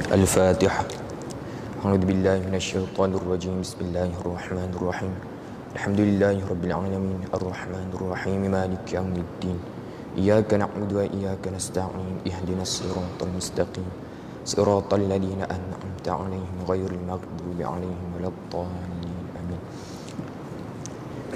الفاتحة. أعوذ بالله من الشيطان الرجيم. بسم الله الرحمن الرحيم. الحمد لله رب العالمين الرحمن الرحيم مالك يوم الدين إياك نعبد وإياك نستعين اهدنا الصراط المستقيم صراط الذين أنعمت عليهم غير المغضوب عليهم ولا الضالين آمين.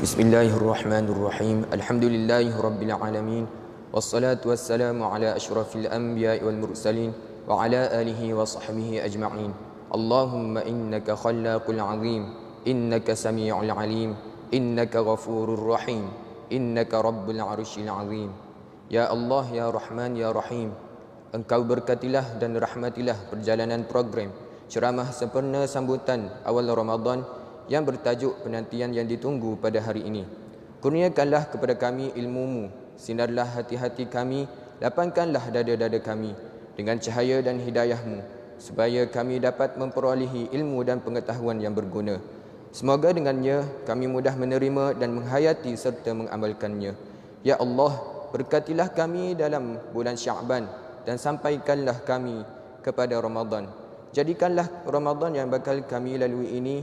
بسم الله الرحمن الرحيم. الحمد لله رب العالمين والصلاة والسلام على أشرف الأنبياء والمرسلين وعلى آله وصحبه أجمعين. اللهم إنك خلاق العظيم إنك سميع العليم إنك غفور رحيم إنك رب العرش العظيم. Ya Allah, Ya Rahman, Ya Rahim, Engkau berkatilah dan rahmatilah perjalanan program ceramah sempurna sambutan awal Ramadan yang bertajuk penantian yang ditunggu pada hari ini. Kurniakanlah kepada kami ilmu-Mu, sinarlah hati-hati kami, lapangkanlah dada-dada kami dengan cahaya dan hidayah-Mu, supaya kami dapat memperolehi ilmu dan pengetahuan yang berguna. Semoga dengannya kami mudah menerima dan menghayati serta mengamalkannya. Ya Allah, berkatilah kami dalam bulan Sya'ban dan sampaikanlah kami kepada Ramadan. Jadikanlah Ramadan yang bakal kami lalui ini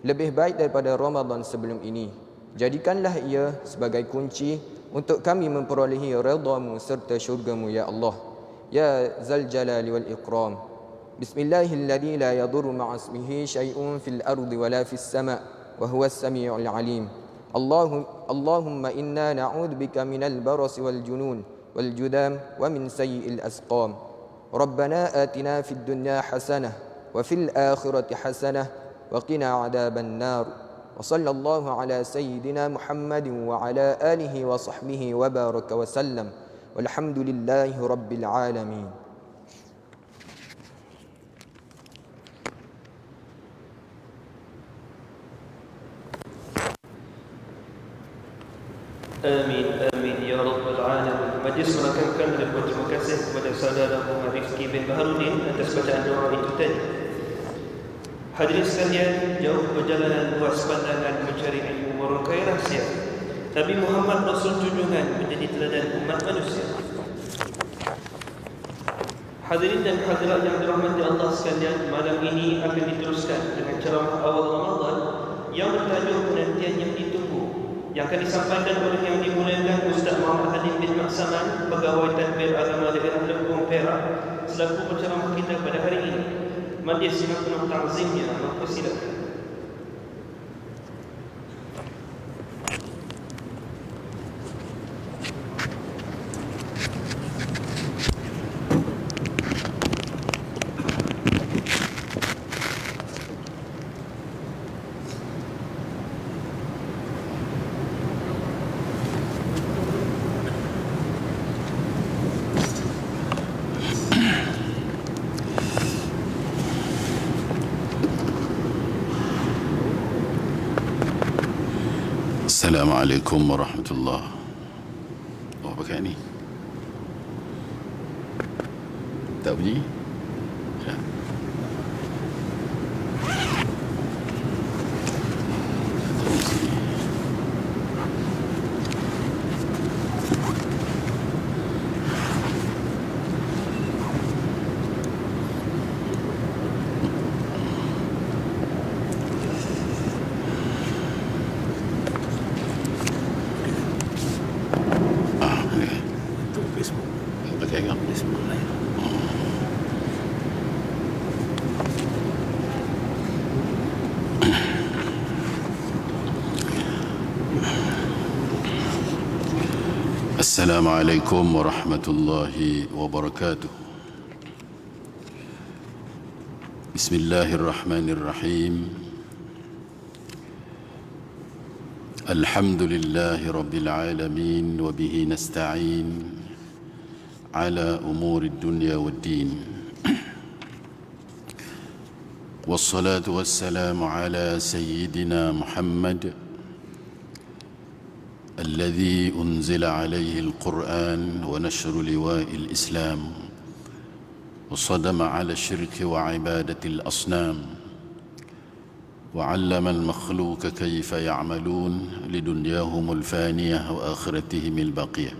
lebih baik daripada Ramadan sebelum ini. Jadikanlah ia sebagai kunci untuk kami memperolehi redha-Mu serta syurga-Mu, Ya Allah, Ya Zal Jalali wal Ikram. Bismillahilladzi la yadurru ma'a ismihi syai'un fil ardi wala fis sama' wa huwas samii'ul 'alim. Allahumma inna na'udzubika minal barasi wal junun wal judam wa min sayyi'il asqam. Rabbana atina fid dunya hasanah wa fil akhirati hasanah wa qina 'adzaban nar. Wa sallallahu ala sayyidina Muhammadin wa ala alihi wa sahbihi wa baraka wa sallam. Walhamdulillahi rabbil alamin. Amin, amin, ya Rabbal Alamin. Majlis menekankan dan berterima kasih kepada saudara Muhammad Rifki bin Baharudin atas bacaan doa itu tadi. Hadirin sekalian, jauh perjalanan luas pandangan mencari ilmu merangkai rahsia Nabi Muhammad Rasul junjungan menjadi teladan umat manusia. Hadirin dan hadirat yang dirahmati Allah sekalian, malam ini akan diteruskan dengan ceramah awal Ramadan yang bertajuk penantian yang ditunggu, yang akan disampaikan oleh yang dimuliakan Ustaz Muhammad Hadim bin Maksaman, Pegawai Tadbir Agama Daerah Lempung Perak, selaku penceramah kita pada hari ini. Majlis dengan penuh ta'zimnya, maka silakan. Assalamualaikum warahmatullahi wabarakatuh. Oh, pakai ni tak bunyi? Ya. Assalamualaikum warahmatullahi wabarakatuh. Bismillahirrahmanirrahim. Alhamdulillahi rabbil alamin wa bihi nasta'in ala umuri dunya waddin. Wassalatu wassalamu ala sayyidina Muhammad الذي أنزل عليه القرآن ونشر لواء الإسلام وصدم على الشرك وعبادة الأصنام وعلم المخلوق كيف يعملون لدنياهم الفانية وآخرتهم الباقية.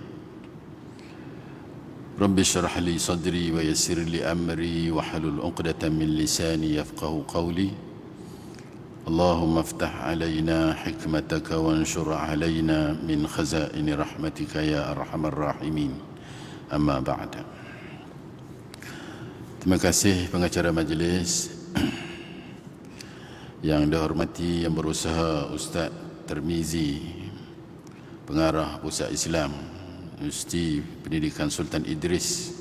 رب اشرح لي صدري ويسر لي أمري واحلل عقدة من لساني يفقه قولي اللهم افتح علينا حكمتك وانشر علينا من خزائن رحمتك يا أرحم الراحمين. Amma ba'd. Terima kasih pengacara majlis yang dihormati, yang berusaha Ustaz Termizi, pengarah Pusat Islam Universiti Pendidikan Sultan Idris,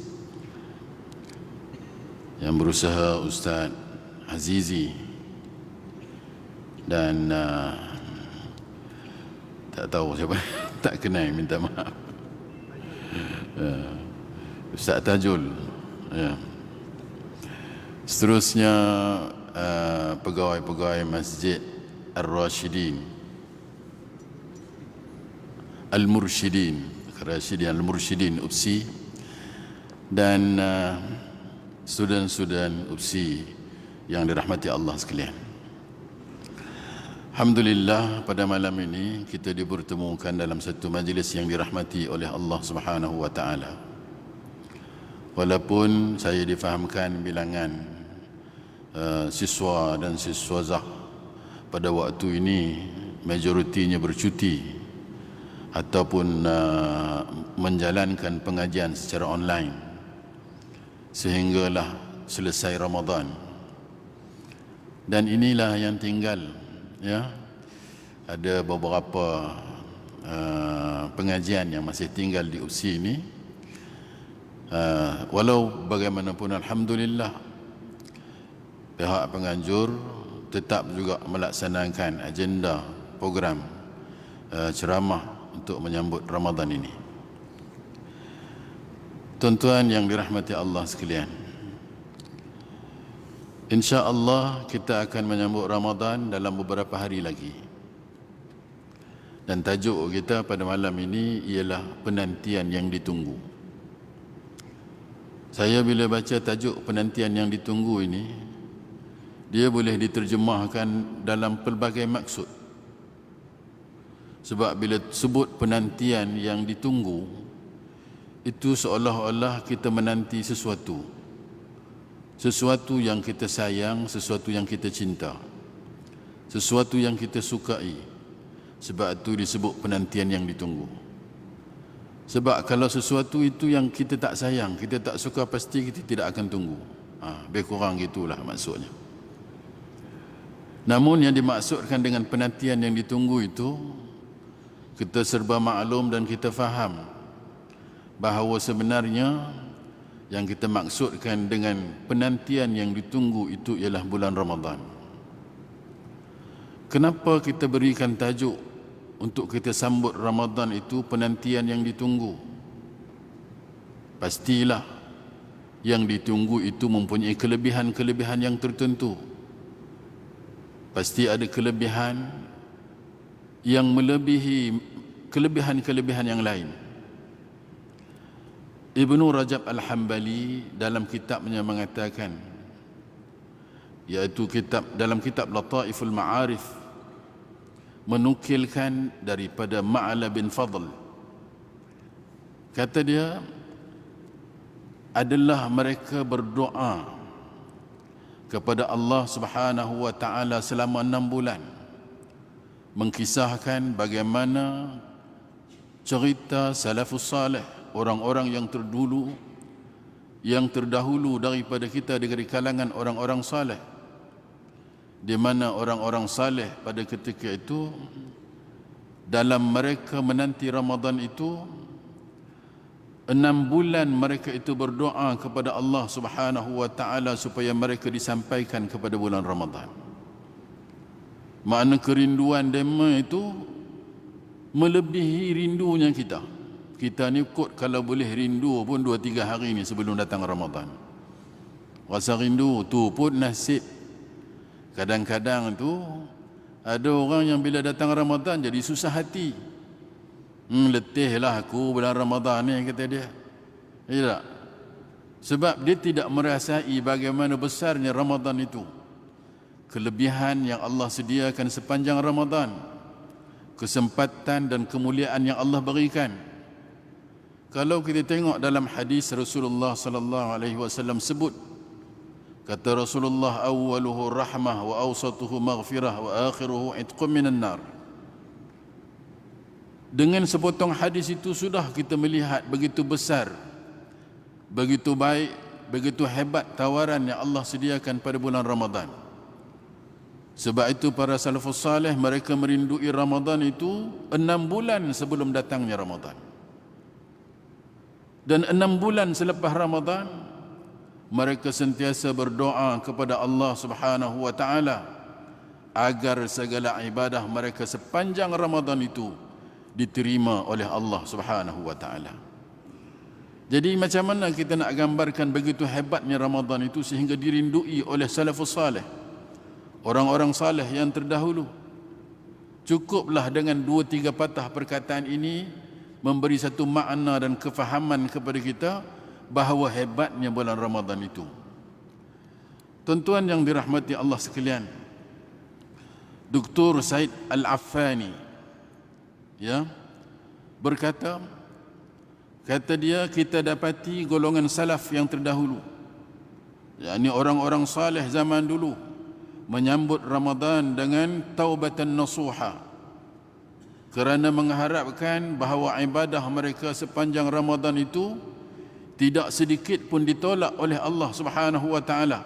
yang berusaha Ustaz Azizi, dan tak tahu siapa, tak kenal, minta maaf, Ustaz Tajul, ya. Seterusnya pegawai-pegawai Masjid Ar-Rashidin Al-Mursyidin UPSI, dan student-student UPSI yang dirahmati Allah sekalian. Alhamdulillah, pada malam ini kita dipertemukan dalam satu majlis yang dirahmati oleh Allah Subhanahu wa taala. Walaupun saya difahamkan bilangan siswa dan siswazah pada waktu ini majoritinya bercuti ataupun menjalankan pengajian secara online sehinggalah selesai Ramadan. Dan inilah yang tinggal, ya, ada beberapa pengajian yang masih tinggal di UPSI ini. Walau bagaimanapun, alhamdulillah, pihak penganjur tetap juga melaksanakan agenda program ceramah untuk menyambut Ramadan ini. Tuan-tuan yang dirahmati Allah sekalian, insya-Allah kita akan menyambut Ramadan dalam beberapa hari lagi. Dan tajuk kita pada malam ini ialah penantian yang ditunggu. Saya bila baca tajuk penantian yang ditunggu ini, dia boleh diterjemahkan dalam pelbagai maksud. Sebab bila sebut penantian yang ditunggu, itu seolah-olah kita menanti sesuatu. Sesuatu yang kita sayang, sesuatu yang kita cinta, sesuatu yang kita sukai. Sebab itu disebut penantian yang ditunggu. Sebab kalau sesuatu itu yang kita tak sayang, kita tak suka, pasti kita tidak akan tunggu. Lebih kurang gitulah maksudnya. Namun yang dimaksudkan dengan penantian yang ditunggu itu, kita serba maklum dan kita faham bahawa sebenarnya yang kita maksudkan dengan penantian yang ditunggu itu ialah bulan Ramadan. Kenapa kita berikan tajuk untuk kita sambut Ramadan itu penantian yang ditunggu? Pastilah yang ditunggu itu mempunyai kelebihan-kelebihan yang tertentu. Pasti ada kelebihan yang melebihi kelebihan-kelebihan yang lain. Ibnu Rajab Al-Hambali dalam kitabnya mengatakan, iaitu dalam kitab Lataiful Ma'arif, menukilkan daripada Ma'la bin Fadl, kata dia, adalah mereka berdoa kepada Allah Subhanahu wa taala selama 6 bulan, mengkisahkan bagaimana cerita salafus salih, orang-orang yang terdahulu daripada kita dari kalangan orang-orang saleh, di mana orang-orang saleh pada ketika itu dalam mereka menanti Ramadan itu 6 bulan mereka itu berdoa kepada Allah Subhanahu wa taala supaya mereka disampaikan kepada bulan Ramadan. Makna kerinduan mereka itu melebihi rindunya kita. Kita ni kot kalau boleh rindu pun 2-3 hari ni sebelum datang Ramadan. Rasa rindu tu pun nasib. Kadang-kadang tu ada orang yang bila datang Ramadan jadi susah hati. Letihlah aku bulan Ramadan ni, kata dia. Tidak. Sebab dia tidak merasai bagaimana besarnya Ramadan itu. Kelebihan yang Allah sediakan sepanjang Ramadan. Kesempatan dan kemuliaan yang Allah berikan. Kalau kita tengok dalam hadis Rasulullah sallallahu alaihi wasallam sebut, kata Rasulullah, awwaluhu rahmah wa awsatuhu maghfirah wa akhiruhu itqum minan nar. Dengan sepotong hadis itu sudah kita melihat begitu besar, begitu baik, begitu hebat tawaran yang Allah sediakan pada bulan Ramadan. Sebab itu para salafus salih mereka merindui Ramadan itu 6 bulan sebelum datangnya Ramadan. Dan 6 bulan selepas Ramadan mereka sentiasa berdoa kepada Allah Subhanahu wa taala agar segala ibadah mereka sepanjang Ramadan itu diterima oleh Allah Subhanahu wa taala. Jadi macam mana kita nak gambarkan begitu hebatnya Ramadan itu sehingga dirindui oleh salafus salih, orang-orang salih yang terdahulu. Cukuplah dengan 2-3 patah perkataan ini memberi satu makna dan kefahaman kepada kita bahawa hebatnya bulan Ramadan itu. Tuan-tuan yang dirahmati Allah sekalian, Dr. Said Al-Affani berkata, kata dia, kita dapati golongan salaf yang terdahulu, yakni orang-orang saleh zaman dulu, menyambut Ramadan dengan taubatan nasuha, kerana mengharapkan bahawa ibadah mereka sepanjang Ramadan itu tidak sedikit pun ditolak oleh Allah Subhanahu wa taala.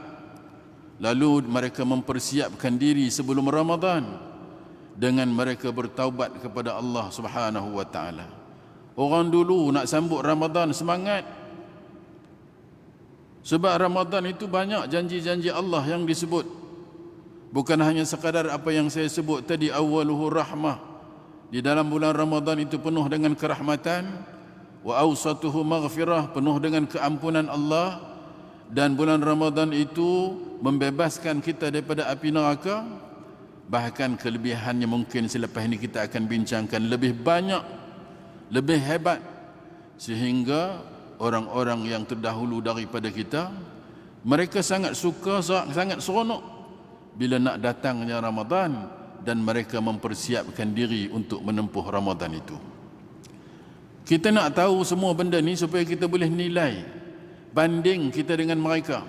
Lalu mereka mempersiapkan diri sebelum Ramadan dengan mereka bertaubat kepada Allah Subhanahu wa taala. Orang dulu nak sambut Ramadan semangat. Sebab Ramadan itu banyak janji-janji Allah yang disebut. Bukan hanya sekadar apa yang saya sebut tadi, awwaluhu rahmah. Di dalam bulan Ramadan itu penuh dengan kerahmatan, wa awsatuhu maghfirah, penuh dengan keampunan Allah, dan bulan Ramadan itu membebaskan kita daripada api neraka. Bahkan kelebihannya mungkin selepas ini kita akan bincangkan lebih banyak, lebih hebat, sehingga orang-orang yang terdahulu daripada kita mereka sangat suka, sangat seronok bila nak datangnya Ramadan, dan mereka mempersiapkan diri untuk menempuh Ramadan itu. Kita nak tahu semua benda ni supaya kita boleh nilai banding kita dengan mereka.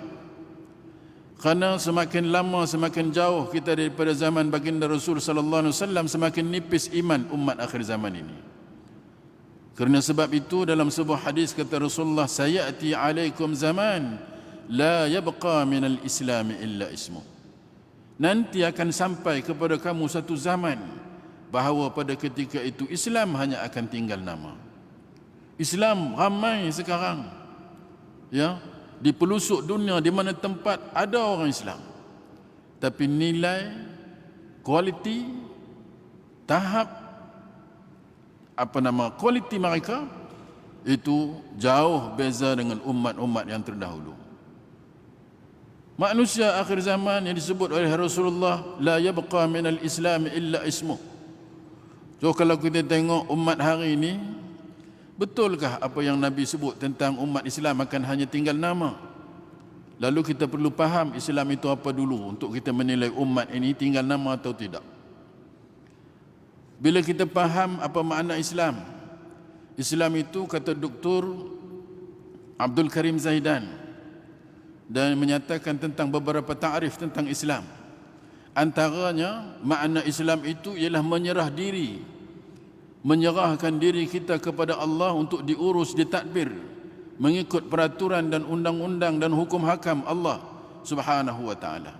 Kerana semakin lama semakin jauh kita daripada zaman baginda Rasul sallallahu alaihi wasallam, semakin nipis iman umat akhir zaman ini. Kerana sebab itu dalam sebuah hadis kata Rasulullah, sayati alaikum zaman la yabqa minal islam illa ismu. Nanti akan sampai kepada kamu satu zaman bahawa pada ketika itu Islam hanya akan tinggal nama. Islam ramai sekarang, di pelosok dunia, di mana tempat ada orang Islam, tapi nilai, kualiti, tahap kualiti mereka itu jauh beza dengan umat-umat yang terdahulu. Manusia akhir zaman yang disebut oleh Rasulullah, la yabqa minal islam illa ismuh. So kalau kita tengok umat hari ini, betulkah apa yang Nabi sebut tentang umat Islam akan hanya tinggal nama? Lalu kita perlu faham Islam itu apa dulu untuk kita menilai umat ini tinggal nama atau tidak. Bila kita faham apa makna Islam, Islam itu kata Dr. Abdul Karim Zaidan, dan menyatakan tentang beberapa ta'rif tentang Islam. Antaranya makna Islam itu ialah menyerah diri, menyerahkan diri kita kepada Allah untuk diurus, ditadbir, mengikut peraturan dan undang-undang dan hukum hakam Allah Subhanahu wa taala.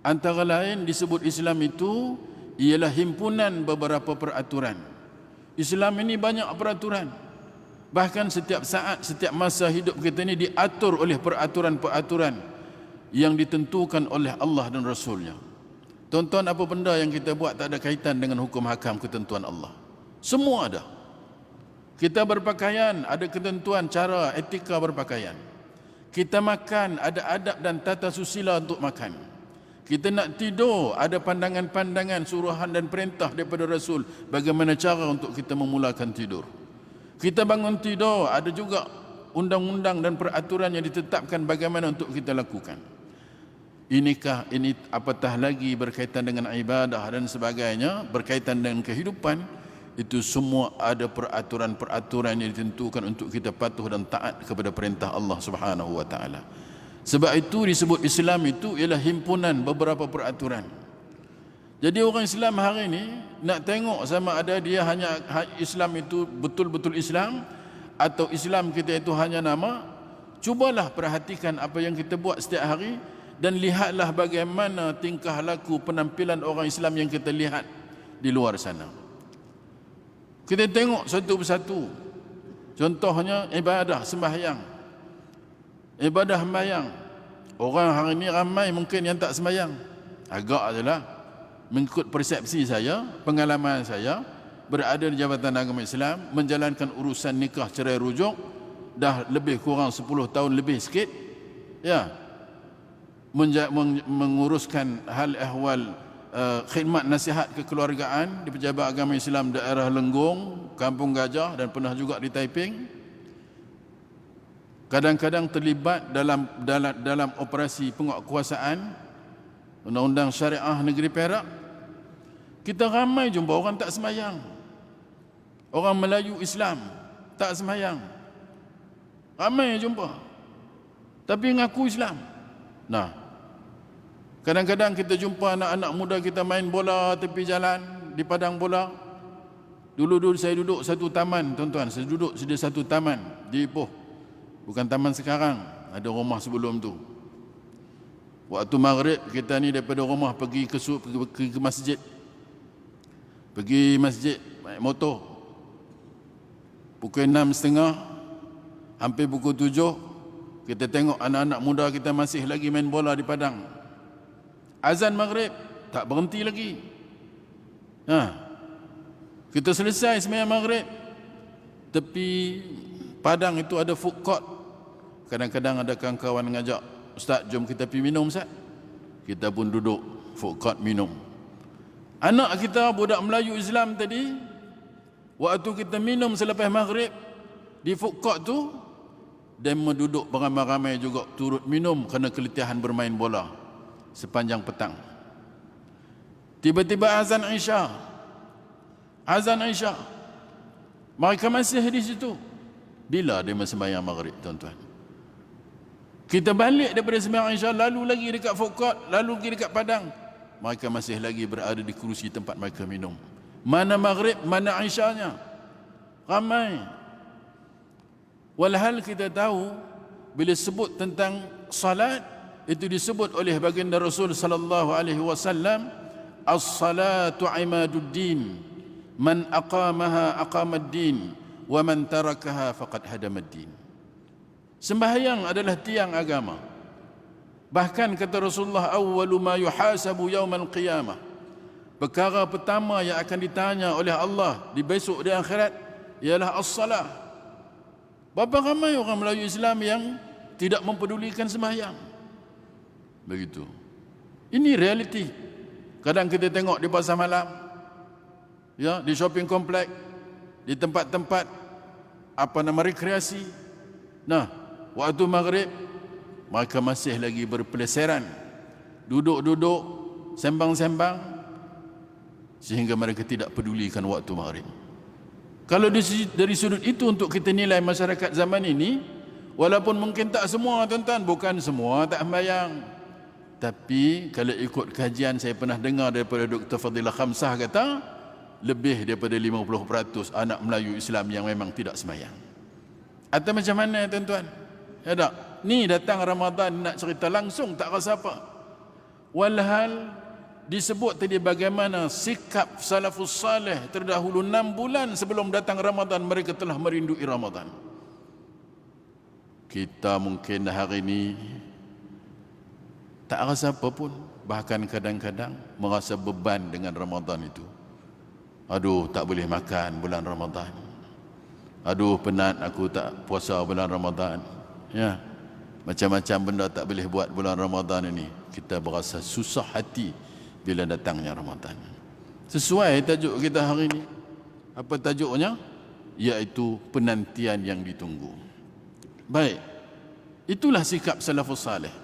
Antara lain disebut Islam itu ialah himpunan beberapa peraturan. Islam ini banyak peraturan. Bahkan setiap saat, setiap masa hidup kita ini diatur oleh peraturan-peraturan yang ditentukan oleh Allah dan Rasulnya. Tuan-tuan, apa benda yang kita buat tak ada kaitan dengan hukum hakam ketentuan Allah? Semua ada. Kita berpakaian, ada ketentuan cara etika berpakaian. Kita makan, ada adab dan tata susila untuk makan. Kita nak tidur, ada pandangan-pandangan, suruhan dan perintah daripada Rasul bagaimana cara untuk kita memulakan tidur. Kita bangun tidur, ada juga undang-undang dan peraturan yang ditetapkan bagaimana untuk kita lakukan. Inikah ini apatah lagi berkaitan dengan ibadah dan sebagainya, berkaitan dengan kehidupan, itu semua ada peraturan-peraturan yang ditentukan untuk kita patuh dan taat kepada perintah Allah Subhanahu wa taala. Sebab itu disebut Islam itu ialah himpunan beberapa peraturan. Jadi orang Islam hari ini nak tengok sama ada dia hanya Islam itu betul-betul Islam atau Islam kita itu hanya nama, cubalah perhatikan apa yang kita buat setiap hari dan lihatlah bagaimana tingkah laku penampilan orang Islam yang kita lihat di luar sana. Kita tengok satu persatu. Contohnya ibadah sembahyang. Ibadah sembahyang. Orang hari ini ramai mungkin yang tak sembahyang. Agak sajalah. Mengikut persepsi saya, pengalaman saya, berada di Jabatan Agama Islam, menjalankan urusan nikah cerai rujuk, dah lebih kurang 10 tahun lebih sikit. Ya. Menguruskan hal ehwal khidmat nasihat kekeluargaan di Pejabat Agama Islam daerah Lenggong, Kampung Gajah dan pernah juga di Taiping. Kadang-kadang terlibat dalam operasi penguatkuasaan Undang-Undang Syariah Negeri Perak. Kita ramai jumpa orang tak sembahyang. Orang Melayu Islam tak sembahyang. Ramai jumpa. Tapi ngaku Islam. Nah, kadang-kadang kita jumpa anak-anak muda kita main bola tepi jalan di padang bola. Dulu saya duduk satu taman, tuan-tuan. Saya duduk di satu taman di Ipoh. Bukan taman sekarang, ada rumah sebelum tu. Waktu maghrib kita ni daripada rumah pergi ke masjid. Pergi masjid naik motor. Pukul 6.30, hampir pukul 7, kita tengok anak-anak muda kita masih lagi main bola di padang. Azan maghrib tak berhenti lagi. Kita selesai sembahyang maghrib, tepi padang itu ada food court. Kadang-kadang ada kawan-kawan ngajak, "Ustaz, jom kita pergi minum, Ustaz." Kita pun duduk food court minum. Anak kita budak Melayu Islam tadi, waktu kita minum selepas maghrib di food court tu, dia duduk beramai-ramai juga turut minum kerana keletihan bermain bola sepanjang petang. Tiba-tiba azan Isya. Mereka masih di situ. Bila dia sembahyang maghrib, tuan-tuan? Kita balik daripada sembahyang Isya, lalu lagi dekat food court, lalu lagi dekat padang. Mereka masih lagi berada di kerusi tempat mereka minum. Mana maghrib, mana Isyanya? Ramai. Walhal kita tahu bila sebut tentang salat, itu disebut oleh baginda Rasul sallallahu alaihi wasallam, as-salatu imaduddin, man aqamaha aqamad-din, wa man tarakaha faqad hadamad-din. Sembahyang adalah tiang agama. Bahkan kata Rasulullah, awwalu ma yuhasabu yaumal qiyamah, perkara pertama yang akan ditanya oleh Allah di besok di akhirat ialah as-salah. Berapa ramai orang Melayu Islam yang tidak mempedulikan sembahyang? Begitu. Ini realiti. Kadang kita tengok di pasar malam, ya, di shopping komplek, di tempat-tempat rekreasi. Nah, waktu maghrib mereka masih lagi berpeleseran, duduk-duduk, sembang-sembang, sehingga mereka tidak pedulikan waktu maghrib. Kalau dari sudut itu untuk kita nilai masyarakat zaman ini, walaupun mungkin tak semua, tuan-tuan, bukan semua tak sembahyang. Tapi kalau ikut kajian saya pernah dengar daripada Dr. Fadilah Khamsah kata, lebih daripada 50% anak Melayu Islam yang memang tidak sembahyang. Atau macam mana, tuan-tuan? Ya tak? Ni datang Ramadan nak cerita langsung tak rasa apa. Walhal disebut tadi bagaimana sikap salafus salih terdahulu 6 bulan sebelum datang Ramadan mereka telah merindui Ramadan. Kita mungkin hari ini tak rasa apa pun, bahkan kadang-kadang merasa beban dengan Ramadan itu. Aduh, tak boleh makan bulan Ramadan. Aduh, penat aku tak puasa bulan Ramadan. Ya. Macam-macam benda tak boleh buat bulan Ramadan ini. Kita berasa susah hati bila datangnya Ramadan. Sesuai tajuk kita hari ini. Apa tajuknya? Iaitu penantian yang ditunggu. Baik. Itulah sikap salafus salih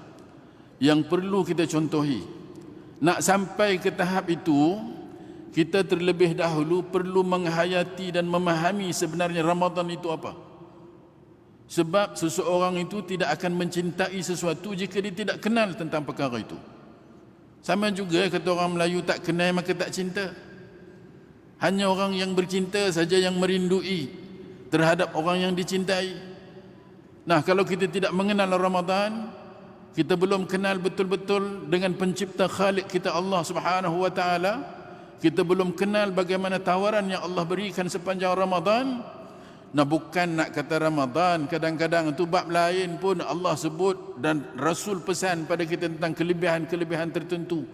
yang perlu kita contohi. Nak sampai ke tahap itu, kita terlebih dahulu perlu menghayati dan memahami sebenarnya Ramadan itu apa. Sebab seseorang itu tidak akan mencintai sesuatu jika dia tidak kenal tentang perkara itu. Sama juga kata orang Melayu, tak kenal maka tak cinta. Hanya orang yang bercinta saja yang merindui terhadap orang yang dicintai. Nah, kalau kita tidak mengenal Ramadan, kita belum kenal betul-betul dengan pencipta Khalik kita Allah Subhanahu wa taala, kita belum kenal bagaimana tawaran yang Allah berikan sepanjang Ramadan. Nah, bukan nak kata Ramadan, kadang-kadang itu bab lain pun Allah sebut dan Rasul pesan pada kita tentang kelebihan-kelebihan tertentu.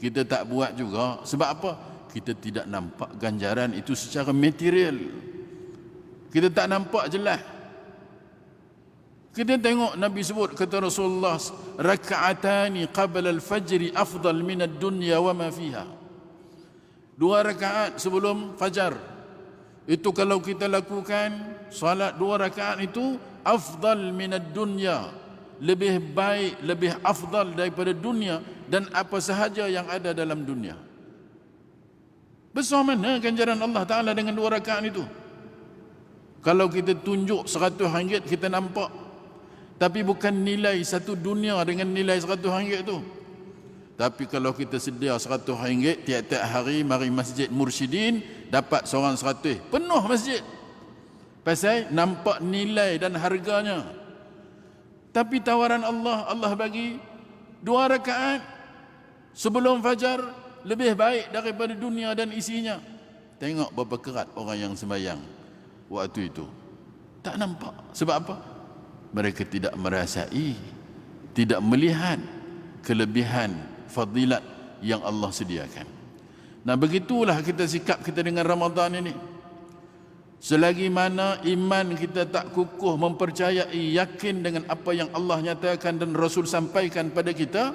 Kita tak buat juga. Sebab apa? Kita tidak nampak ganjaran itu secara material. Kita tak nampak jelas. Kita tengok Nabi sebut, kata Rasulullah, raka'atani qabla al-fajri afdal min ad-dunya wa ma fiha. 2 rakaat sebelum fajar. Itu kalau kita lakukan salat 2 rakaat itu afdal min ad-dunya, lebih baik, lebih afdal daripada dunia dan apa sahaja yang ada dalam dunia. Besar mana ganjaran Allah Ta'ala dengan 2 rakaat itu? Kalau kita tunjuk RM100 kita nampak, tapi bukan nilai satu dunia dengan nilai RM100 itu. Tapi kalau kita sedia RM100 tiap-tiap hari mari Masjid Mursyidin, dapat seorang 100, penuh masjid. Pasal nampak nilai dan harganya. Tapi tawaran Allah, Allah bagi 2 rakaat sebelum fajar lebih baik daripada dunia dan isinya. Tengok berapa kerat orang yang sembahyang waktu itu. Tak nampak. Sebab apa? Mereka tidak merasai, tidak melihat kelebihan fadilat yang Allah sediakan. Nah, begitulah kita sikap kita dengan Ramadan ini. Selagi mana iman kita tak kukuh mempercayai, yakin dengan apa yang Allah nyatakan dan Rasul sampaikan pada kita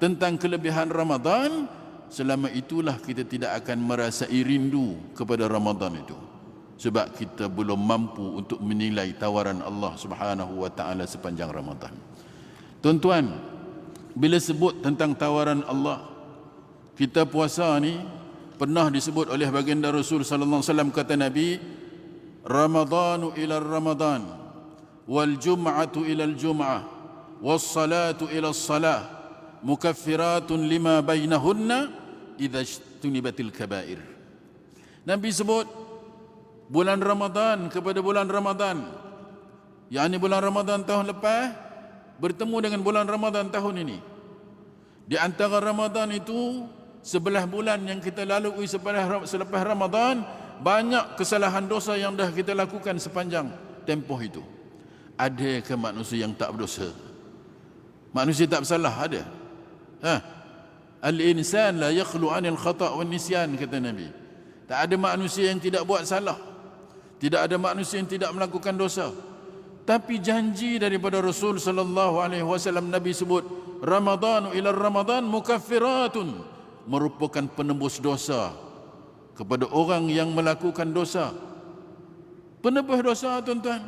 tentang kelebihan Ramadan, selama itulah kita tidak akan merasai rindu kepada Ramadan itu. Sebab kita belum mampu untuk menilai tawaran Allah Subhanahu wa taala sepanjang Ramadan. Tuan-tuan, bila sebut tentang tawaran Allah, kita puasa ni pernah disebut oleh baginda Rasul sallallahu alaihi wasallam, kata Nabi, Ramadanu ila Ramadan wal jum'atu ila al jum'ah was salatu ila salah mukaffiratun lima bainahunna idza ijtunibatil kaba'ir. Nabi sebut bulan Ramadan kepada bulan Ramadan, yakni bulan Ramadan tahun lepas bertemu dengan bulan Ramadan tahun ini. Di antara Ramadan itu 11 bulan yang kita lalui selepas Ramadan, banyak kesalahan dosa yang dah kita lakukan sepanjang tempoh itu. Adakah manusia yang tak berdosa? Manusia tak bersalah? Ada. Al-insan la yakhlu 'anil khata' wan nisyan, kata Nabi. Tak ada manusia yang tidak buat salah. Tidak ada manusia yang tidak melakukan dosa. Tapi janji daripada Rasul sallallahu alaihi wasallam, Nabi sebut Ramadanu ila Ramadan mukaffiratun, merupakan penembus dosa kepada orang yang melakukan dosa. Penebus dosa, tuan-tuan.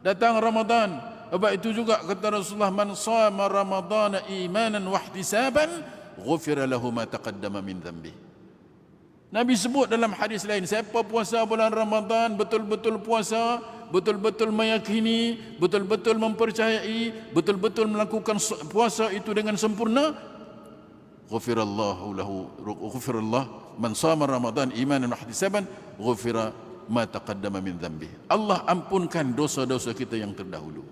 Datang Ramadan, sebab itu juga kata Rasulullah, man shama ramadana imanan wa ihtisaban ghufira lahu ma taqaddama min dhanbi. Nabi sebut dalam hadis lain, siapa puasa bulan Ramadan betul-betul puasa, betul-betul meyakini, betul-betul mempercayai, betul-betul melakukan puasa itu dengan sempurna, ghufirallahu lahu, ghufirallah man shama Ramadan imanan wa ihtisaban ghufira ma taqaddama min dhanbi. Allah ampunkan dosa-dosa kita yang terdahulu.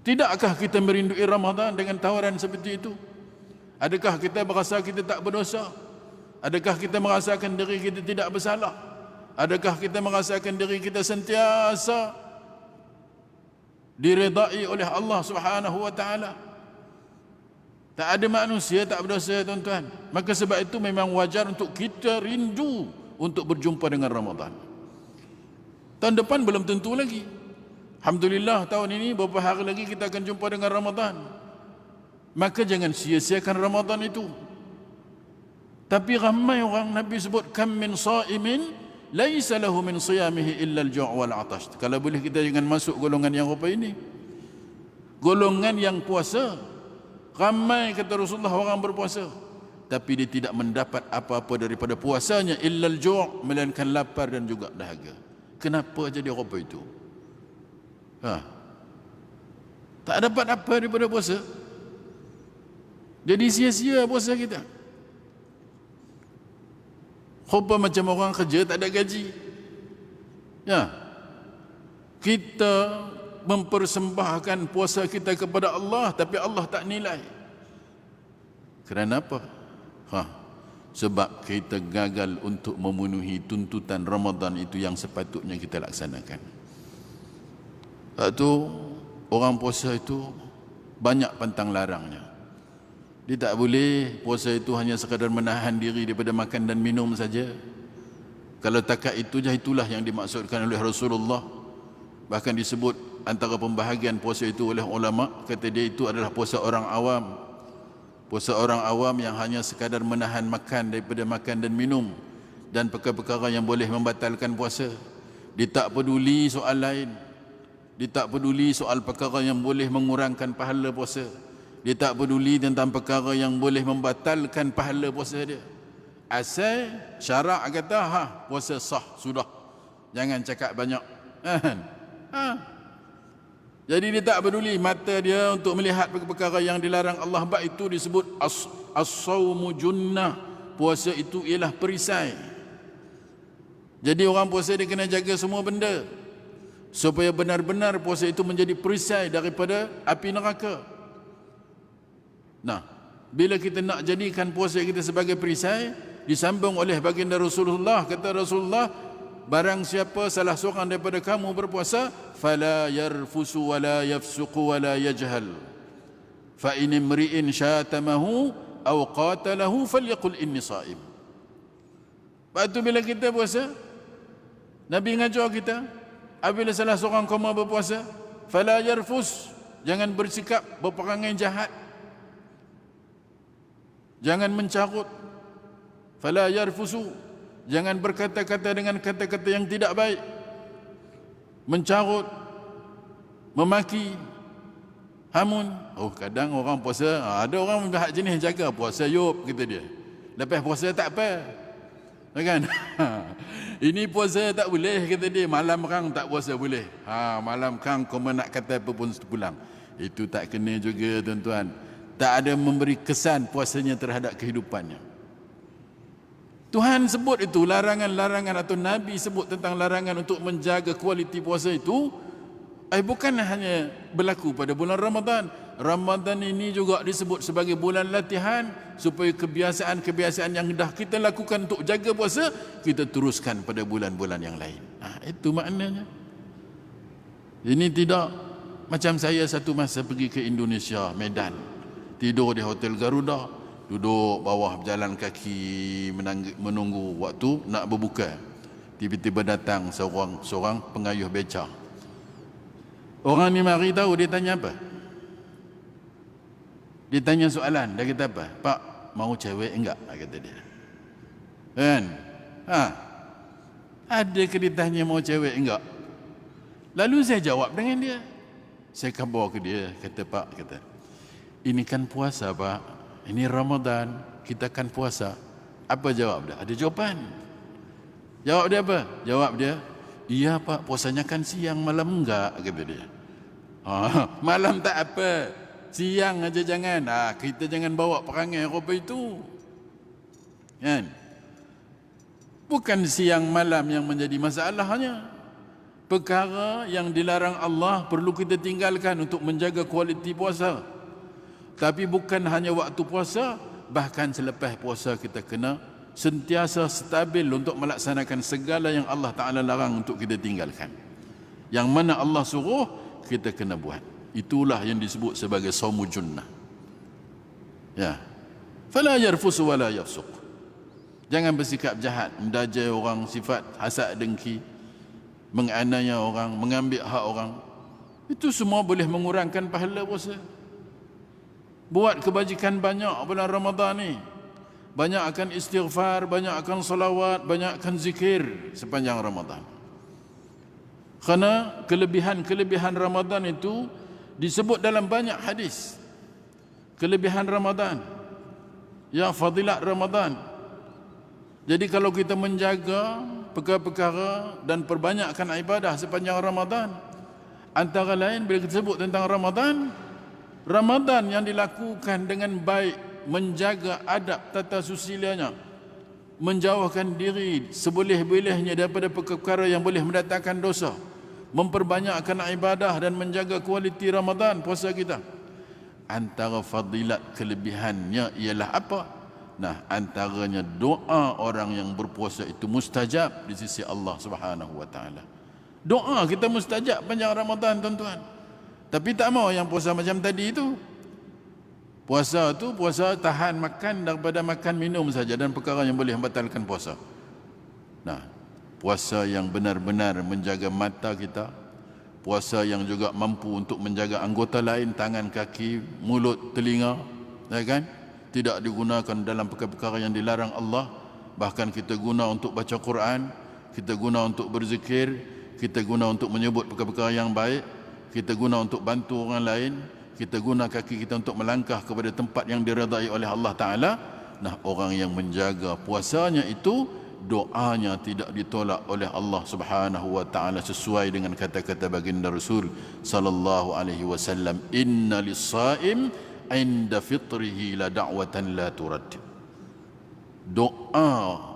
Tidakkah kita merindui Ramadan dengan tawaran seperti itu? Adakah kita merasa kita tak berdosa? Adakah kita merasakan diri kita tidak bersalah? Adakah kita merasakan diri kita sentiasa diredai oleh Allah Subhanahu wa taala? Tak ada manusia tak berdosa, tuan-tuan. Maka sebab itu memang wajar untuk kita rindu untuk berjumpa dengan Ramadan. Tahun depan belum tentu lagi. Alhamdulillah, tahun ini beberapa hari lagi kita akan jumpa dengan Ramadan. Maka jangan sia-siakan Ramadan itu. Tapi ramai orang, Nabi sebut kam min sa'imin laisa lahu min siyamihi illa al-ju' wal 'atash. Kalau boleh kita jangan masuk golongan yang apa ini. Golongan yang puasa. Ramai kata Rasulullah orang berpuasa, tapi dia tidak mendapat apa-apa daripada puasanya illal ju', melainkan lapar dan juga dahaga. Kenapa jadi apa itu? Tak dapat apa daripada puasa, jadi sia-sia puasa kita. Rupa macam orang kerja tak ada gaji. Kita mempersembahkan puasa kita kepada Allah, tapi Allah tak nilai. Kerana apa? Sebab kita gagal untuk memenuhi tuntutan Ramadan itu yang sepatutnya kita laksanakan. Itu orang puasa itu banyak pantang larangnya. Dia tak boleh puasa itu hanya sekadar menahan diri daripada makan dan minum saja. Kalau takat itu je, itulah yang dimaksudkan oleh Rasulullah. Bahkan disebut antara pembahagian puasa itu oleh ulama, kata dia itu adalah puasa orang awam. Puasa orang awam yang hanya sekadar menahan makan daripada makan dan minum dan perkara-perkara yang boleh membatalkan puasa. Dia tak peduli soal lain. Dia tak peduli soal perkara yang boleh mengurangkan pahala puasa. Dia tak peduli tentang perkara yang boleh membatalkan pahala puasa dia. Asal syarak kata puasa sah sudah. Jangan cakap banyak. Jadi dia tak peduli mata dia untuk melihat perkara yang dilarang Allah. Sebab itu disebut as-sawmu junnah. Puasa itu ialah perisai. Jadi orang puasa dia kena jaga semua benda supaya benar-benar puasa itu menjadi perisai daripada api neraka. Bila kita nak jadikan puasa kita sebagai perisai, disambung oleh baginda Rasulullah, kata Rasulullah, barang siapa salah seorang daripada kamu berpuasa, fala yarfusu wala yafsuqu wala yajhal, fa in imri'in syatamahu aw qatalahu falyaqul inni sha'im. Lepas tu bila kita puasa, Nabi ngajar kita, apabila salah seorang kamu berpuasa, fala yarfus, jangan bersikap berperangai jahat, jangan mencarut. Fala yarfusu, jangan berkata-kata dengan kata-kata yang tidak baik, mencarut, memaki, hamun. Kadang orang puasa, ada orang hak jenis jaga puasa yop, kata dia. Lepas puasa tak apa, kan? Ini puasa tak boleh, kata dia. Malam kang tak puasa boleh. Malam kang kau nak kata apa pun pulang. Itu tak kena juga, tuan-tuan. Tak ada memberi kesan puasanya terhadap kehidupannya. Tuhan sebut itu larangan-larangan, atau Nabi sebut tentang larangan untuk menjaga kualiti puasa itu, bukan hanya berlaku pada bulan Ramadan. Ramadan ini juga disebut sebagai bulan latihan supaya kebiasaan-kebiasaan yang dah kita lakukan untuk jaga puasa, kita teruskan pada bulan-bulan yang lain. Itu maknanya. Ini tidak macam saya satu masa pergi ke Indonesia, Medan, tidur di Hotel Garuda, duduk bawah berjalan kaki menunggu waktu nak berbuka. Tiba-tiba datang seorang pengayuh beca. Orang ni mari tahu, dia tanya apa? Dia tanya soalan, dia kata apa? Pak, mau cewek enggak? Kata dia. Kan? Ada ke dia tanya mau cewek enggak? Lalu saya jawab dengan dia. Saya khabar ke dia, kata Pak, kata, ini kan puasa Pak, ini Ramadan, kita kan puasa. Apa jawab dia? Ada jawapan. Jawab dia apa? Jawab dia, iya Pak, puasanya kan siang, malam enggak, kata dia. Malam tak apa, siang aja jangan. Kita jangan bawa perangai rupa itu, kan? Bukan siang malam yang menjadi masalahnya. Perkara yang dilarang Allah perlu kita tinggalkan untuk menjaga kualiti puasa. Tapi bukan hanya waktu puasa, bahkan selepas puasa kita kena sentiasa stabil untuk melaksanakan segala yang Allah Ta'ala larang untuk kita tinggalkan. Yang mana Allah suruh, kita kena buat. Itulah yang disebut sebagai saumu junnah. Ya. Fala yarfusu wala yafsuq. Jangan bersikap jahat, mendajai orang, sifat hasad dengki, menganiaya orang, mengambil hak orang. Itu semua boleh mengurangkan pahala puasa. Buat kebajikan banyak bulan Ramadan ni. Banyak akan istighfar, banyak akan salawat, banyak akan zikir sepanjang Ramadan. Kerana kelebihan-kelebihan Ramadan itu disebut dalam banyak hadis. Kelebihan Ramadan. Ya fadilat Ramadan. Jadi kalau kita menjaga perkara-perkara dan perbanyakkan ibadah sepanjang Ramadan, antara lain bila kita sebut tentang Ramadan yang dilakukan dengan baik, menjaga adab tata susilanya, menjauhkan diri seboleh-bolehnya daripada perkara yang boleh mendatangkan dosa, memperbanyakkan ibadah dan menjaga kualiti Ramadan puasa kita. Antara fadilat kelebihannya ialah apa? Nah, antaranya doa orang yang berpuasa itu mustajab di sisi Allah Subhanahu wa taala. Doa kita mustajab panjang Ramadan, tuan-tuan. Tapi tak mau yang puasa macam tadi itu. Puasa tahan makan daripada makan minum saja dan perkara yang boleh membatalkan puasa. Nah, puasa yang benar-benar menjaga mata kita, puasa yang juga mampu untuk menjaga anggota lain, tangan, kaki, mulut, telinga, ya kan? Tidak digunakan dalam perkara-perkara yang dilarang Allah. Bahkan kita guna untuk baca Quran, kita guna untuk berzikir, kita guna untuk menyebut perkara-perkara yang baik, kita guna untuk bantu orang lain, kita guna kaki kita untuk melangkah kepada tempat yang diredai oleh Allah Ta'ala. Nah, orang yang menjaga puasanya itu, doanya tidak ditolak oleh Allah Subhanahu wa taala sesuai dengan kata-kata baginda Rasul sallallahu alaihi wasallam, inna lis-shaim inda fitrihi la da'watan la turad. Doa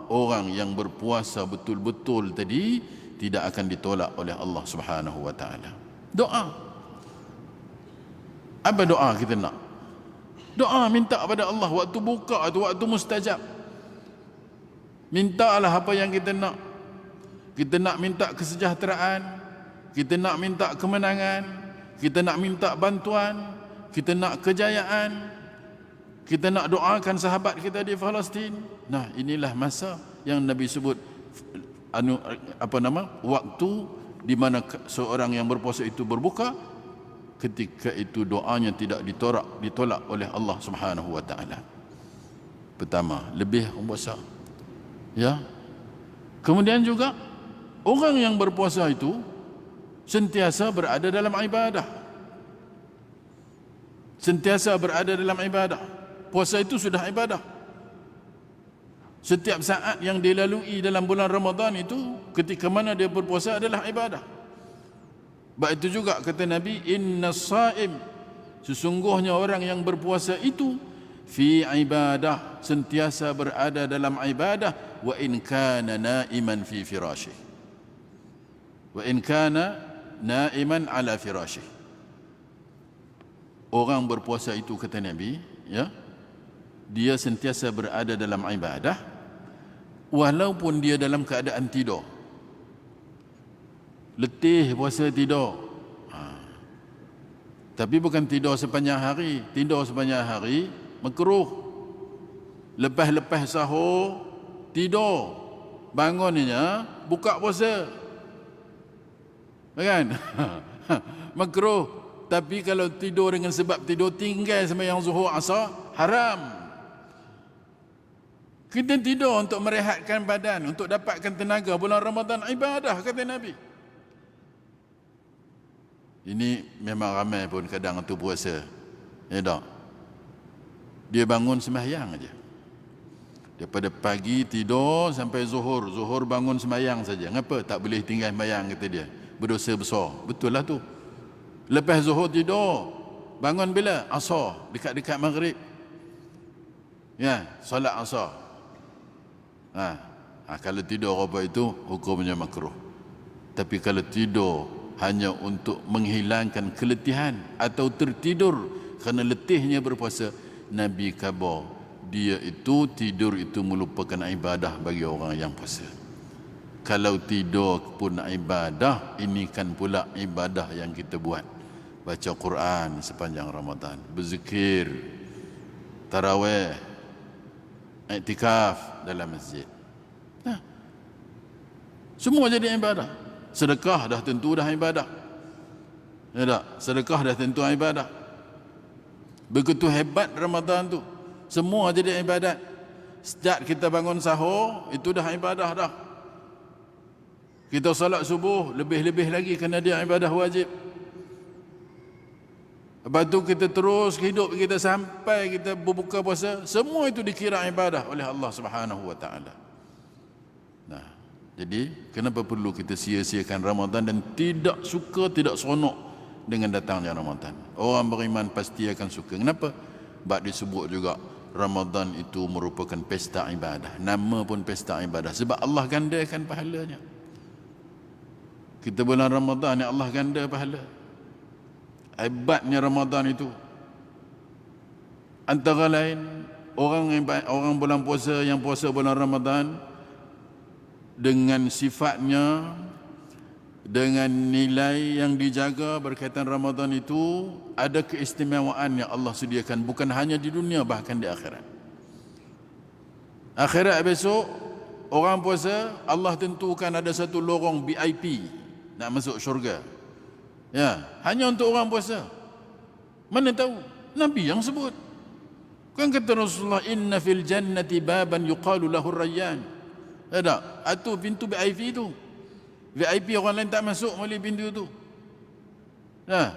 orang yang berpuasa betul-betul tadi tidak akan ditolak oleh Allah Subhanahu wa taala. Doa. Apa doa kita nak? Doa minta pada Allah waktu buka tu, waktu mustajab. Mintalah apa yang kita nak. Kita nak minta kesejahteraan, kita nak minta kemenangan, kita nak minta bantuan, kita nak kejayaan, kita nak doakan sahabat kita di Palestin. Nah, inilah masa yang Nabi sebut waktu di mana seorang yang berpuasa itu berbuka, ketika itu doanya tidak ditolak oleh Allah Subhanahu wa taala. Pertama, lebih berpuasa. Ya. Kemudian juga orang yang berpuasa itu sentiasa berada dalam ibadah. Sentiasa berada dalam ibadah. Puasa itu sudah ibadah. Setiap saat yang dilalui dalam bulan Ramadan itu, ketika mana dia berpuasa adalah ibadah. Sebab itu juga kata Nabi, innas saim, sesungguhnya orang yang berpuasa itu fi ibadah, sentiasa berada dalam ibadah, wa in kana naiman fi firashih, wa in kana naiman ala firashih. Orang berpuasa itu kata Nabi, ya, dia sentiasa berada dalam ibadah walaupun dia dalam keadaan tidur. Letih puasa tidur, tapi bukan tidur sepanjang hari. Tidur sepanjang hari makruh. Lepas-lepas sahur tidur, bangunnya buka puasa, kan? Makruh. Tapi kalau tidur dengan sebab tidur tinggal sembahyang zuhur asar, haram. Kita tidur untuk merehatkan badan, untuk dapatkan tenaga. Bulan Ramadan ibadah, kata Nabi. Ini memang ramai pun kadang tu puasa, ya tak? Dia bangun sembahyang aja. Daripada pagi tidur sampai zuhur, zuhur bangun sembahyang saja. Ngapa tak boleh tinggal sembahyang, kata dia? Berdosa besar. Betul lah tu. Lepas zuhur tidur, bangun bila? Asar, dekat-dekat maghrib. Ya, solat asar. Kalau tidur apa itu, hukumnya makruh. Tapi kalau tidur hanya untuk menghilangkan keletihan atau tertidur kerana letihnya berpuasa, Nabi khabar dia itu tidur itu melupakan ibadah bagi orang yang puasa. Kalau tidur pun ibadah, ini kan pula ibadah yang kita buat. Baca Quran sepanjang Ramadan, berzikir, tarawih, iktikaf dalam masjid. Semua jadi ibadah. Sedekah dah tentu dah ibadah. Ya tak? Sedekah dah tentu ibadah. Begitu hebat Ramadan tu. Semua jadi ibadat. Sejak kita bangun sahur, itu dah ibadah dah. Kita salat subuh, lebih-lebih lagi kerana dia ibadah wajib. Lepas tu kita terus hidup kita sampai kita berbuka puasa, semua itu dikira ibadah oleh Allah Subhanahu wa taala. Nah, jadi kenapa perlu kita sia-siakan Ramadan dan tidak suka, tidak seronok dengan datangnya Ramadan? Orang beriman pasti akan suka. Kenapa? Sebab disebut juga Ramadan itu merupakan pesta ibadah. Nama pun pesta ibadah sebab Allah gandakan pahalanya. Kita bulan Ramadan ni Allah ganda pahala. Hebatnya Ramadan itu. Antara lain orang bulan puasa yang puasa bulan Ramadan dengan sifatnya, dengan nilai yang dijaga berkaitan Ramadan itu, ada keistimewaan yang Allah sediakan bukan hanya di dunia, bahkan di akhirat. Akhirat besok orang puasa Allah tentukan ada satu lorong VIP nak masuk syurga. Ya, hanya untuk orang puasa. Mana tahu? Nabi yang sebut. Kan kata Rasulullah, inna fil jannati baban yuqalu lahu Rayyan. Ada, itu pintu VIP itu. VIP orang lain tak masuk melalui pintu itu. Nah,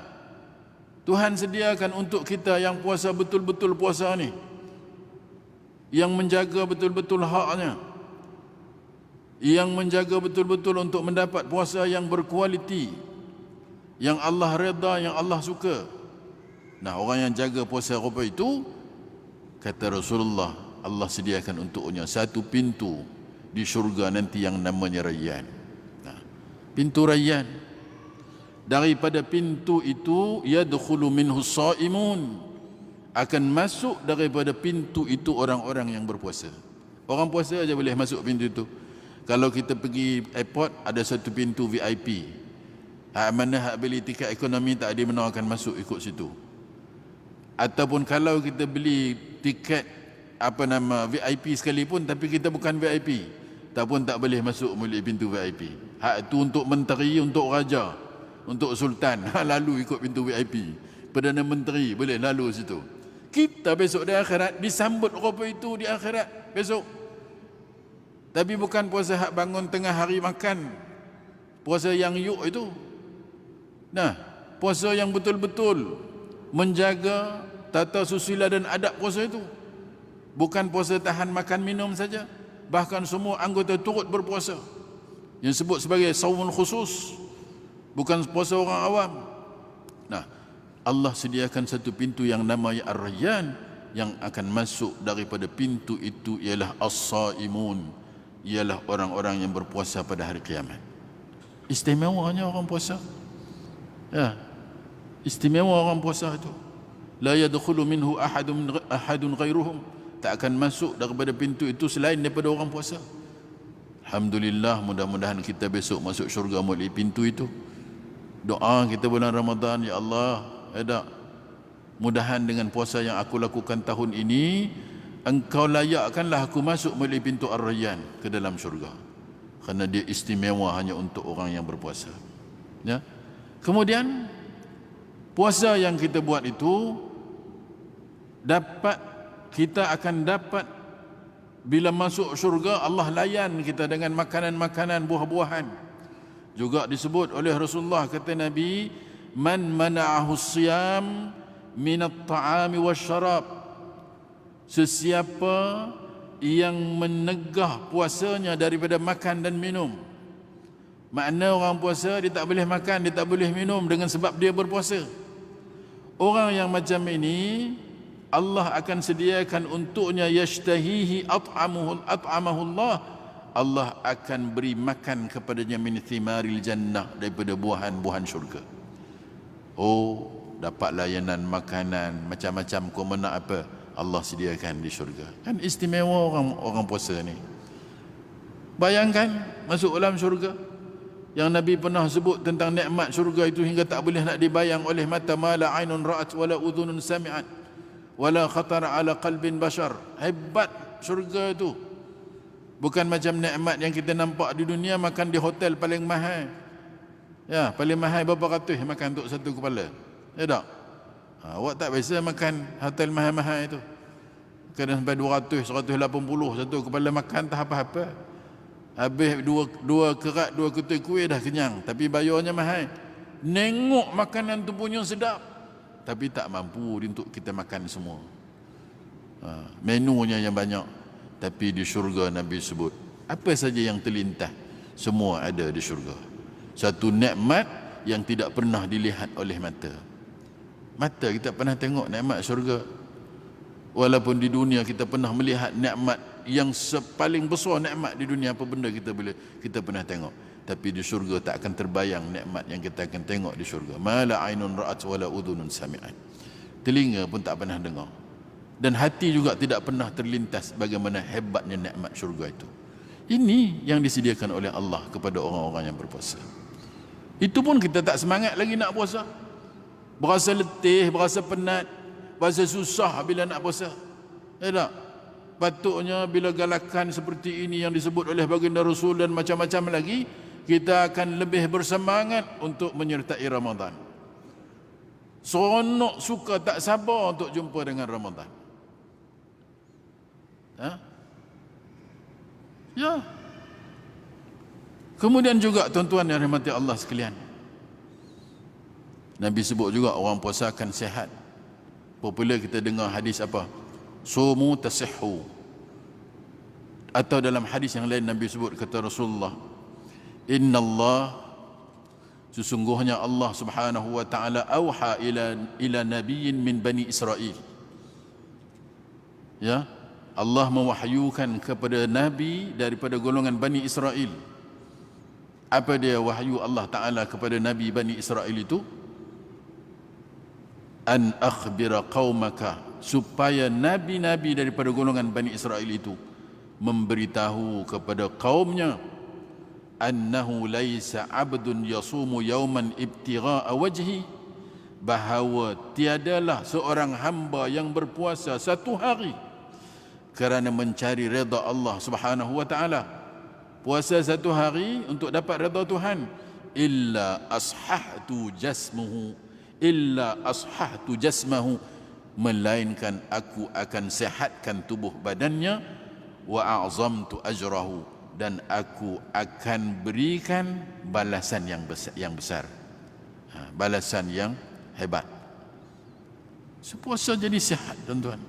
Tuhan sediakan untuk kita yang puasa betul-betul puasa ni, yang menjaga betul-betul haknya, yang menjaga betul-betul untuk mendapat puasa yang berkualiti, yang Allah redha, yang Allah suka. Nah, orang yang jaga puasa rupa itu, kata Rasulullah, Allah sediakan untuknya satu pintu di syurga nanti yang namanya Rayyan. Nah, pintu Rayyan. Daripada pintu itu yadkhulu minhu shaimun, akan masuk daripada pintu itu orang-orang yang berpuasa. Orang puasa aja boleh masuk pintu itu. Kalau kita pergi airport, ada satu pintu VIP. Mana hak beli tiket ekonomi tak ada menawarkan masuk ikut situ. Ataupun kalau kita beli tiket VIP sekalipun tapi kita bukan VIP, tak boleh masuk melalui pintu VIP. Hak itu untuk menteri, untuk raja, untuk sultan, lalu ikut pintu VIP. Perdana menteri boleh lalu situ. Kita besok di akhirat disambut rupa itu di akhirat besok. Tapi bukan puasa hak bangun tengah hari makan, puasa yang yuk itu. Nah, puasa yang betul-betul menjaga tata susila dan adab puasa itu. Bukan puasa tahan makan minum saja, bahkan semua anggota turut berpuasa. Yang sebut sebagai saumul khusus, bukan puasa orang awam. Nah, Allah sediakan satu pintu yang namanya Ar-Rayyan, yang akan masuk daripada pintu itu ialah as-saimun, ialah orang-orang yang berpuasa pada hari kiamat. Istimewanya orang puasa. Ya, istimewa orang puasa itu. La yadkhulu minhu ahadun ghairuhum, tak akan masuk daripada pintu itu selain daripada orang puasa. Alhamdulillah, mudah-mudahan kita besok masuk syurga melalui pintu itu. Doa kita bulan Ramadan, ya Allah, mudahan dengan puasa yang aku lakukan tahun ini, Engkau layakkanlah aku masuk melalui pintu Ar-Rayyan ke dalam syurga, kerana dia istimewa hanya untuk orang yang berpuasa. Ya. Kemudian puasa yang kita buat itu kita akan dapat bila masuk syurga, Allah layan kita dengan makanan-makanan, buah-buahan. Juga disebut oleh Rasulullah, kata Nabi, man mana'ahu siyam minat ta'ami wasyarab, sesiapa yang menegah puasanya daripada makan dan minum. Makna orang puasa dia tak boleh makan, dia tak boleh minum dengan sebab dia berpuasa. Orang yang macam ini Allah akan sediakan untuknya yashtahihi at'amahullah, Allah akan beri makan kepadanya min thimaril jannah, daripada buah-buahan syurga. Oh, dapat layanan makanan macam-macam, kau nak apa, Allah sediakan di syurga. Kan istimewa orang puasa ni. Bayangkan masuk dalam syurga, yang Nabi pernah sebut tentang nikmat syurga itu hingga tak boleh nak dibayang oleh mata, ma la ainun ra'at wala udhunun sami'at wala khatara ala qalbin bashar. Hebat syurga itu. Bukan macam nikmat yang kita nampak di dunia, makan di hotel paling mahal. Ya, paling mahal berapa ratus makan untuk satu kepala. Ya tak? Awak tak biasa makan hotel mahal-mahal itu. Kadang sampai 200, 180 satu kepala makan, tak apa-apa. Habis dua kerat, dua ketui kuih dah kenyang, tapi bayarnya mahal. Nengok makanan tu punya sedap. tapi tak mampu untuk kita makan semua. Menunya yang banyak, tapi di syurga Nabi sebut apa saja yang terlintas semua ada di syurga. Satu nikmat yang tidak pernah dilihat oleh mata. Mata kita pernah tengok nikmat syurga. Walaupun di dunia kita pernah melihat nikmat yang paling besar nikmat di dunia, apa benda kita pernah tengok, tapi di syurga tak akan terbayang nikmat yang kita akan tengok di syurga. Ma la ainun ra'at wala udhunun sami'at. Telinga pun tak pernah dengar, dan hati juga tidak pernah terlintas bagaimana hebatnya nikmat syurga itu. Ini yang disediakan oleh Allah kepada orang-orang yang berpuasa. Itu pun kita tak semangat lagi nak puasa. Berasa letih, berasa penat, berasa susah bila nak puasa. Tak? Patutnya bila galakan seperti ini yang disebut oleh baginda Rasul dan macam-macam lagi, kita akan lebih bersemangat untuk menyertai Ramadan. Seronok, suka, tak sabar untuk jumpa dengan Ramadan. Ya. Kemudian juga tuan-tuan yang rahmati Allah sekalian, Nabi sebut juga orang puasa akan sihat. Popular kita dengar hadis apa? Sumu tasihhu. Atau dalam hadis yang lain Nabi sebut, kata Rasulullah, Inna Allah, sesungguhnya Allah subhanahu wa ta'ala auha ila nabiyyin min Bani Israel. Ya, Allah mewahyukan kepada Nabi daripada golongan Bani Israel. Apa dia wahyu Allah Ta'ala kepada Nabi Bani Israel itu? An akhbira qaumaka, supaya nabi-nabi daripada golongan Bani Israel itu memberitahu kepada kaumnya, annahu laisa abdun yasumu yawman ibtigha'a wajhi, bahawa tiadalah seorang hamba yang berpuasa satu hari kerana mencari redha Allah Subhanahu wa taala. Puasa satu hari untuk dapat redha Tuhan. Illa ashahtu jasmahu, melainkan aku akan sehatkan tubuh badannya, wa a'zamtu ajrahu, dan aku akan berikan balasan yang besar, balasan yang hebat. Sepuasa jadi sihat tuan-tuan.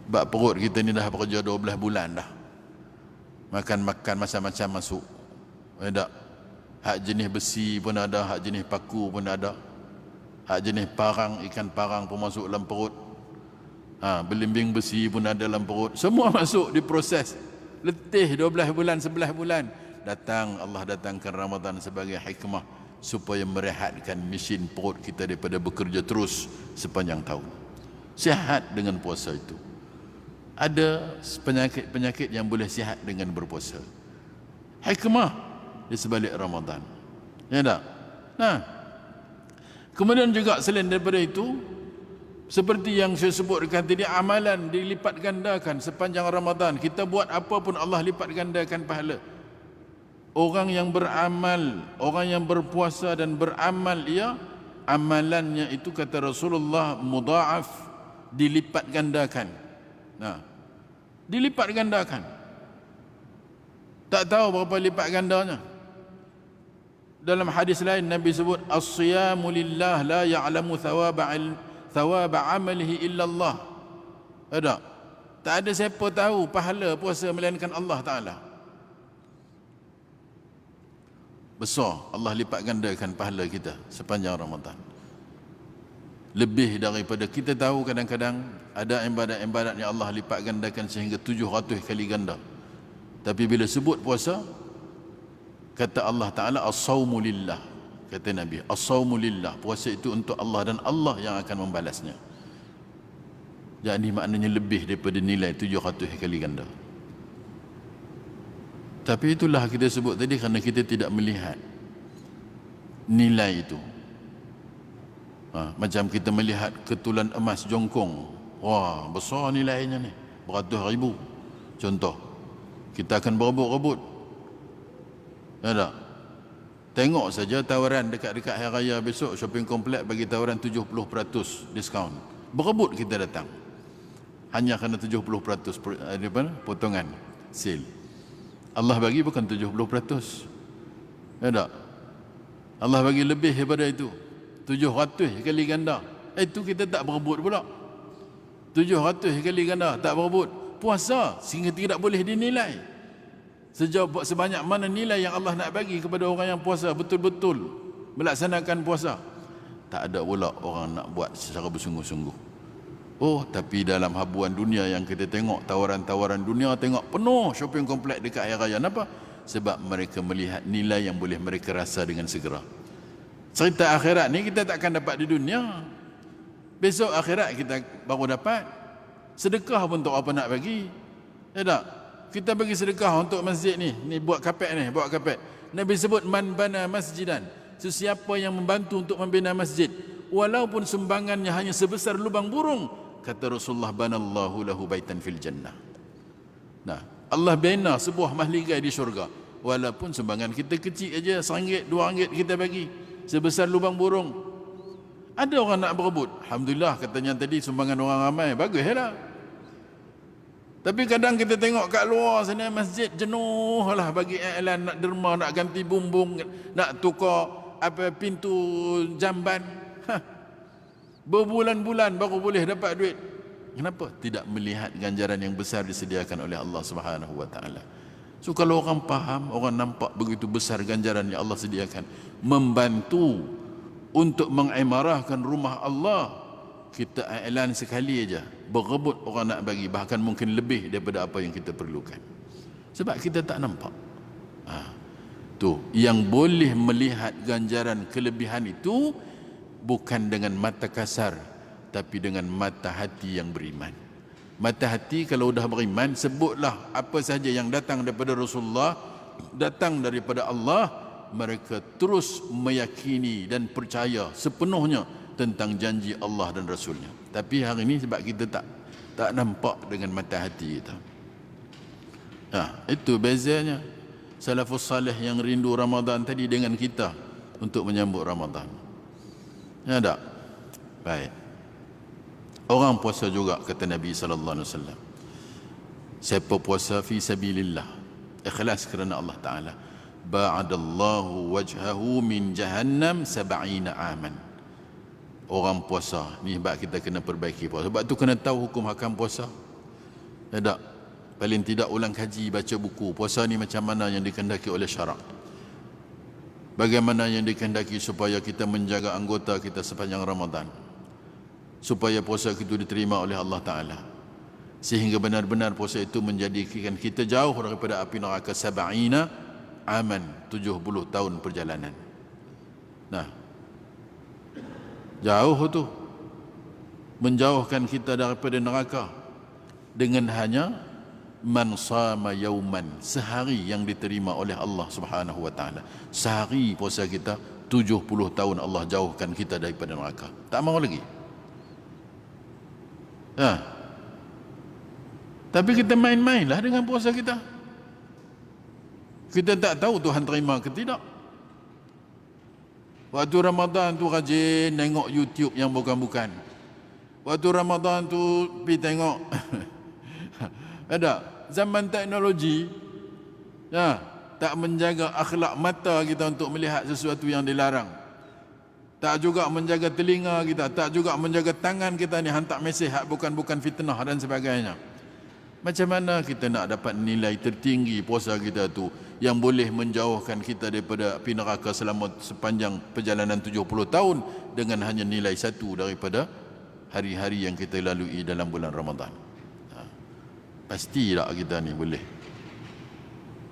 Bak perut kita ni dah bekerja 12 bulan dah. Makan-makan macam-macam masuk. Ada hak jenis besi pun ada, hak jenis paku pun ada, hak jenis parang, ikan parang pun masuk dalam perut. Belimbing besi pun ada dalam perut. Semua masuk diproses. Letih 12 bulan, 11 bulan. Allah datangkan Ramadan sebagai hikmah supaya merehatkan mesin perut kita daripada bekerja terus sepanjang tahun. Sihat dengan puasa itu. Ada penyakit-penyakit yang boleh sihat dengan berpuasa. Hikmah di sebalik Ramadan. Ya tak? Kemudian juga selain daripada itu, seperti yang saya sebutkan tadi, amalan dilipat gandakan sepanjang Ramadan. Kita buat apa pun Allah lipat gandakan pahala. Orang yang beramal, orang yang berpuasa dan beramal, amalannya itu kata Rasulullah mudha'af, dilipat gandakan. Dilipat gandakan. Tak tahu berapa lipat gandanya. Dalam hadis lain Nabi sebut, as-siyamu lillah la ya'lamu thawaba amalihi illa Allah. Ada? Tak ada siapa tahu pahala puasa melainkan Allah Ta'ala. Besar Allah lipat gandakan pahala kita sepanjang Ramadan. Lebih daripada kita tahu. Kadang-kadang ada ibadat-ibadat yang Allah lipat gandakan sehingga 700 kali ganda. Tapi bila sebut puasa, kata Allah Ta'ala, as-sawmu lillah. Kata Nabi, as-sawmu lillah, puasa itu untuk Allah dan Allah yang akan membalasnya. Jadi maknanya lebih daripada nilai 700 kali ganda. Tapi itulah kita sebut tadi, kerana kita tidak melihat nilai itu. Macam kita melihat ketulan emas jongkong, wah besar nilainya ni, beratus ribu. Contoh, kita akan berebut-rebut. Ya tak? Tengok saja tawaran dekat-dekat Hari Raya besok, shopping kompleks bagi tawaran 70% diskaun. Berebut kita datang. Hanya kerana 70% potongan sale. Allah bagi bukan 70%. Ya tak? Allah bagi lebih daripada itu. 700 kali ganda. Itu kita tak berebut pula. 700 kali ganda tak berebut. Puasa sehingga tidak boleh dinilai. Sebanyak mana nilai yang Allah nak bagi kepada orang yang puasa betul-betul melaksanakan puasa. Tak ada pula orang nak buat secara bersungguh-sungguh. Oh, tapi dalam habuan dunia yang kita tengok, tawaran-tawaran dunia, tengok penuh shopping kompleks dekat Hari Raya. Kenapa? Sebab mereka melihat nilai yang boleh mereka rasa dengan segera. Cerita akhirat ni kita takkan dapat di dunia. Besok akhirat kita baru dapat. Sedekah pun tak apa nak bagi. Ya tak? Kita bagi sedekah untuk masjid ni. Ni buat kapek ni, buat kapek. Nabi sebut man bana masjidan. Sesiapa yang membantu untuk membina masjid, walaupun sumbangannya hanya sebesar lubang burung, kata Rasulullah, banallahu lahu baitan fil jannah. Nah, Allah bina sebuah mahligai di syurga. Walaupun sumbangan kita kecil aja, RM1, RM2 kita bagi, sebesar lubang burung. Ada orang nak berebut. Alhamdulillah, katanya tadi sumbangan orang ramai, baguslah. Tapi kadang kita tengok kat luar sana masjid jenuh lah bagi iklan, nak derma, nak ganti bumbung, nak tukar pintu jamban. Berbulan-bulan baru boleh dapat duit. Kenapa? Tidak melihat ganjaran yang besar disediakan oleh Allah Subhanahu wa taala. So kalau orang faham, orang nampak begitu besar ganjaran yang Allah sediakan, membantu untuk mengimarahkan rumah Allah, kita iklan sekali aja, berebut orang nak bagi, bahkan mungkin lebih daripada apa yang kita perlukan. Sebab kita tak nampak. Tu yang boleh melihat ganjaran kelebihan itu bukan dengan mata kasar, tapi dengan mata hati yang beriman. Mata hati kalau dah beriman, sebutlah apa sahaja yang datang daripada Rasulullah, datang daripada Allah, mereka terus meyakini dan percaya sepenuhnya tentang janji Allah dan Rasulnya. Tapi hari ini sebab kita tak nampak dengan mata hati kita. Itu bezanya salafus salih yang rindu Ramadan tadi dengan kita untuk menyambut Ramadan. Ya tak? Baik. Orang puasa juga, kata Nabi sallallahu alaihi wasallam. Siapa puasa fi sabilillah, ikhlas kerana Allah Taala, ba'adallahu wajhahu min jahannam 70 aman. Orang puasa ni sebab kita kena perbaiki puasa. Sebab tu kena tahu hukum hakam puasa. Ya tak? Paling tidak ulang kaji, baca buku puasa ni macam mana yang dikehendaki oleh syarak. Bagaimana yang dikehendaki supaya kita menjaga anggota kita sepanjang Ramadan, supaya puasa itu diterima oleh Allah Ta'ala, sehingga benar-benar puasa itu menjadikan kita jauh daripada api neraka 70 aman, 70 tahun perjalanan. Nah, jauh tu menjauhkan kita daripada neraka dengan hanya man sama yauman, sehari yang diterima oleh Allah Subhanahu wa taala. Sehari puasa kita 70 tahun Allah jauhkan kita daripada neraka. Tak mau lagi. Tapi kita main-mainlah dengan puasa kita. Kita tak tahu Tuhan terima ke tidak. Waktu Ramadan tu rajin tengok YouTube yang bukan-bukan. Waktu Ramadan tu pergi tengok ada zaman teknologi, tak menjaga akhlak mata kita untuk melihat sesuatu yang dilarang, tak juga menjaga telinga kita, tak juga menjaga tangan kita ni hantar mesej hak bukan-bukan fitnah dan sebagainya. Macam mana kita nak dapat nilai tertinggi puasa kita tu yang boleh menjauhkan kita daripada api neraka selama sepanjang perjalanan 70 tahun dengan hanya nilai satu daripada hari-hari yang kita lalui dalam bulan Ramadan? Pasti tak kita ni boleh.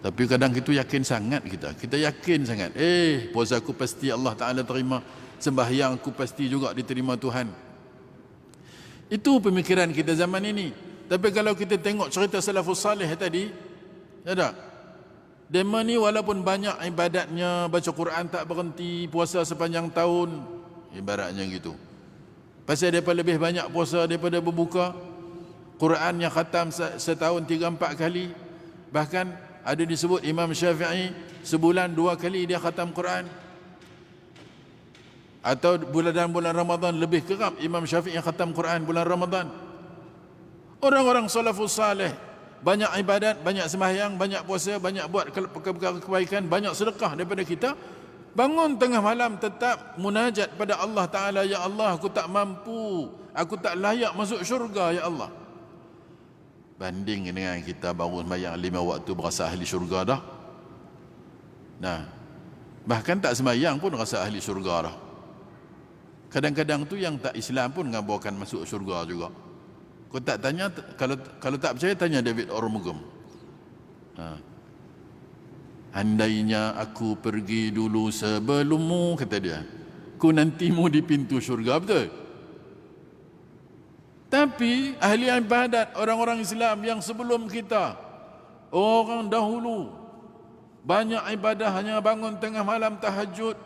Tapi kadang itu yakin sangat kita. Kita yakin sangat. Puasa aku pasti Allah Ta'ala terima. Sembahyang aku pasti juga diterima Tuhan. Itu pemikiran kita zaman ini. Tapi kalau kita tengok cerita salafus salih tadi, ya tak? Mereka ni walaupun banyak ibadatnya, baca Quran tak berhenti, puasa sepanjang tahun, ibaratnya gitu. Pasal mereka lebih banyak puasa daripada berbuka. Quran yang khatam setahun 3-4 kali. Bahkan ada disebut Imam Syafi'i sebulan 2 kali dia khatam Quran. Atau dalam bulan Ramadan lebih kerap Imam Syafi'i khatam Quran bulan Ramadan. Orang-orang salafus salih banyak ibadat, banyak sembahyang, banyak puasa, banyak buat perkara kebaikan, banyak sedekah daripada kita. Bangun tengah malam tetap munajat pada Allah Ta'ala. Ya Allah, aku tak mampu, aku tak layak masuk syurga, ya Allah. Banding dengan kita baru sembahyang 5 waktu berasa ahli syurga dah. Nah, bahkan tak sembahyang pun rasa ahli syurga dah. Kadang-kadang tu yang tak Islam pun ngabarkan masuk syurga juga. Kau tak tanya, kalau tak percaya tanya David Ormugum. Andainya aku pergi dulu sebelummu, kata dia, ku nantimu di pintu syurga, betul? Tapi ahli ibadat, orang-orang Islam yang sebelum kita, orang dahulu, banyak ibadah, hanya bangun tengah malam tahajud.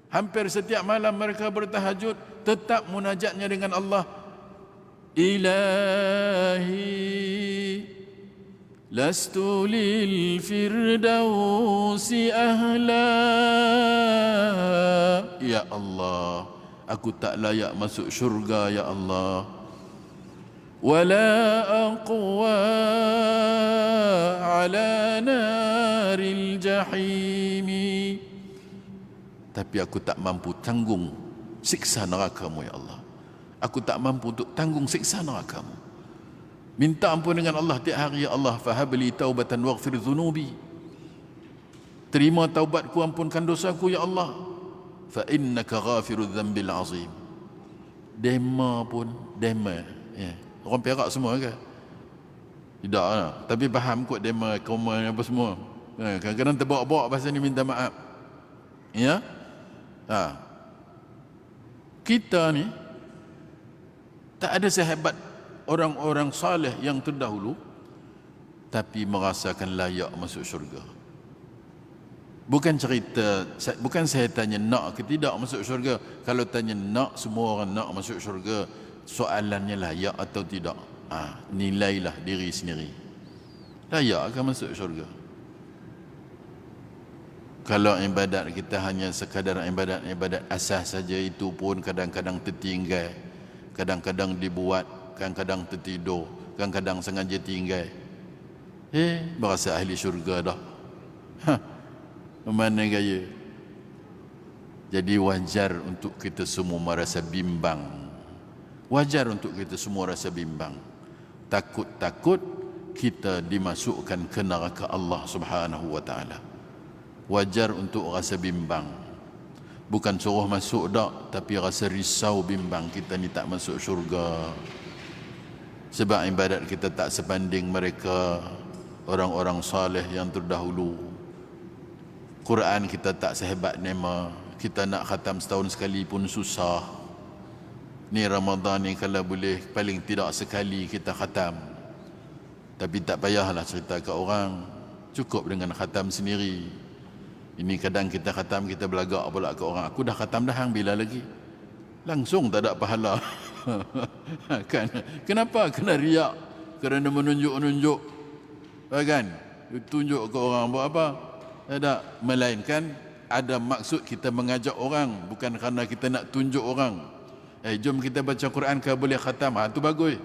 Hampir setiap malam mereka bertahajud, tetap munajatnya dengan Allah. Ilahi lastu lil firdausi ahla. Ya Allah, aku tak layak masuk syurga, ya Allah. Wala aqwa ala naril jahimi. Tapi aku tak mampu tanggung siksa neraka-Mu, ya Allah. Aku tak mampu untuk tanggung siksa neraka-Mu. Minta ampun dengan Allah tiap hari, ya Allah. Fahabli taubatan waghfir dhunubi. Terima taubatku, ampunkan dosaku, ya Allah. Fa innaka ghafirudz dzambil azim. Dema pun dema, ya. Orang Perak semua ke? Tidak lah. Tapi faham kot dema, koma apa semua. Kadang-kadang terbawa-bawa bahasa ni, minta maaf. Ya. Kita ni tak ada sehebat orang-orang saleh yang terdahulu, tapi merasakan layak masuk syurga. Bukan cerita, bukan saya tanya nak ke tidak masuk syurga. Kalau tanya nak, semua orang nak masuk syurga. Soalannya layak atau tidak. Nilailah diri sendiri. Layak ke masuk syurga? Kalau ibadat kita hanya sekadar ibadat asas saja, itu pun kadang-kadang tertinggal, kadang-kadang dibuat, kadang-kadang tertidur, kadang-kadang sengaja tinggal. Berasa ahli syurga dah. Mana gaya? Jadi wajar untuk kita semua merasa bimbang. Wajar untuk kita semua rasa bimbang. Takut-takut kita dimasukkan ke neraka Allah Subhanahu wa taala. Wajar untuk rasa bimbang. Bukan suruh masuk dak, tapi rasa risau bimbang kita ni tak masuk syurga. Sebab ibadat kita tak sebanding mereka, orang-orang saleh yang terdahulu. Quran kita tak sehebat nema. Kita nak khatam setahun sekali pun susah. Ni Ramadan ni kalau boleh paling tidak sekali kita khatam. Tapi tak payahlah cerita ke orang, cukup dengan khatam sendiri. Ini kadang kita khatam, kita belagak pula ke orang, aku dah khatam dah hang, bila lagi? Langsung tak ada pahala. Kan? Kenapa kena riak? Kerana menunjuk-nunjuk, kan? Tunjuk ke orang buat apa? Tak, melainkan ada maksud kita mengajak orang, bukan kerana kita nak tunjuk orang. Jom kita baca Quran ke boleh khatam, tu bagus.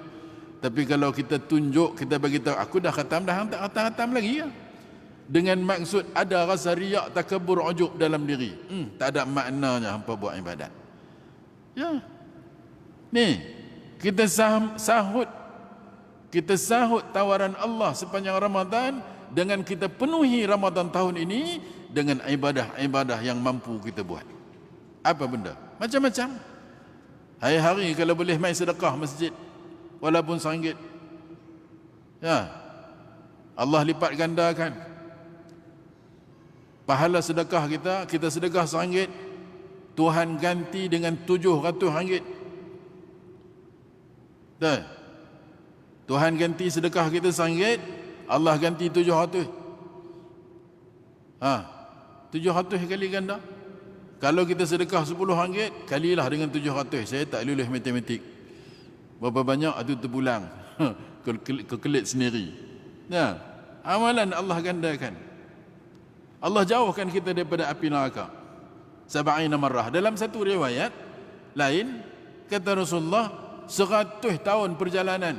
Tapi kalau kita tunjuk, kita bagi tahu aku dah khatam dah, hang tak khatam lagi ya. Dengan maksud ada rasa riak, takabur, ujub dalam diri. Tak ada maknanya hampa buat ibadat. Ya. Ni, kita sahut tawaran Allah sepanjang Ramadan dengan kita penuhi Ramadan tahun ini dengan ibadah-ibadah yang mampu kita buat. Apa benda? Macam-macam. Hari-hari kalau boleh main sedekah masjid, walaupun RM1. Ya. Allah lipat gandakan pahala sedekah kita sedekah RM1, Tuhan ganti dengan RM700. Dah. Tuhan ganti sedekah kita RM1, Allah ganti RM700. 700 kali ganda. Kalau kita sedekah RM10, kalilah dengan 700. Saya tak lulus matematik. Berapa banyak itu terpulang. Kekelit sendiri. Nah, amalan Allah gandakan. Allah jauhkan kita daripada api neraka 70 marrah. Dalam satu riwayat lain kata Rasulullah, 100 tahun perjalanan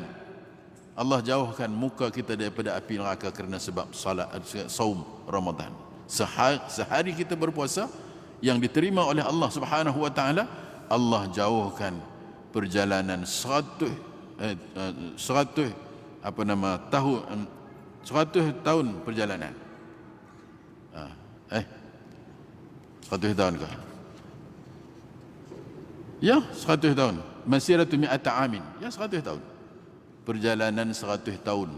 Allah jauhkan muka kita daripada api neraka kerana sebab salat saum Ramadan. Sehari kita berpuasa yang diterima oleh Allah Subhanahu wa taala, Allah jauhkan perjalanan 100 tahun perjalanan. 100 tahun ke? Ya, 100 tahun. Masiratu mi'ata amin. Ya, 100 tahun. Perjalanan 100 tahun.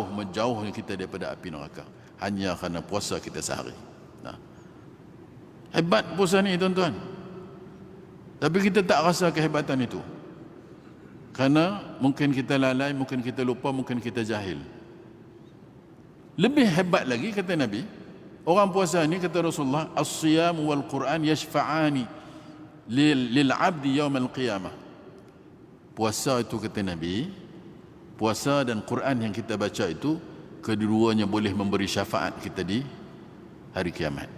Menjauh kita daripada api neraka. Hanya kerana puasa kita sehari. Hebat puasa ni, tuan-tuan. Tapi kita tak rasa kehebatan itu. Kerana mungkin kita lalai, mungkin kita lupa, mungkin kita jahil. Lebih hebat lagi, kata Nabi, orang puasa ni, kata Rasulullah, as-siyam wal Quran yashfa'ani lil 'abdi yaum al-qiyamah. Puasa itu, kata Nabi, puasa dan Quran yang kita baca itu, kedua-duanya boleh memberi syafaat kita di hari kiamat.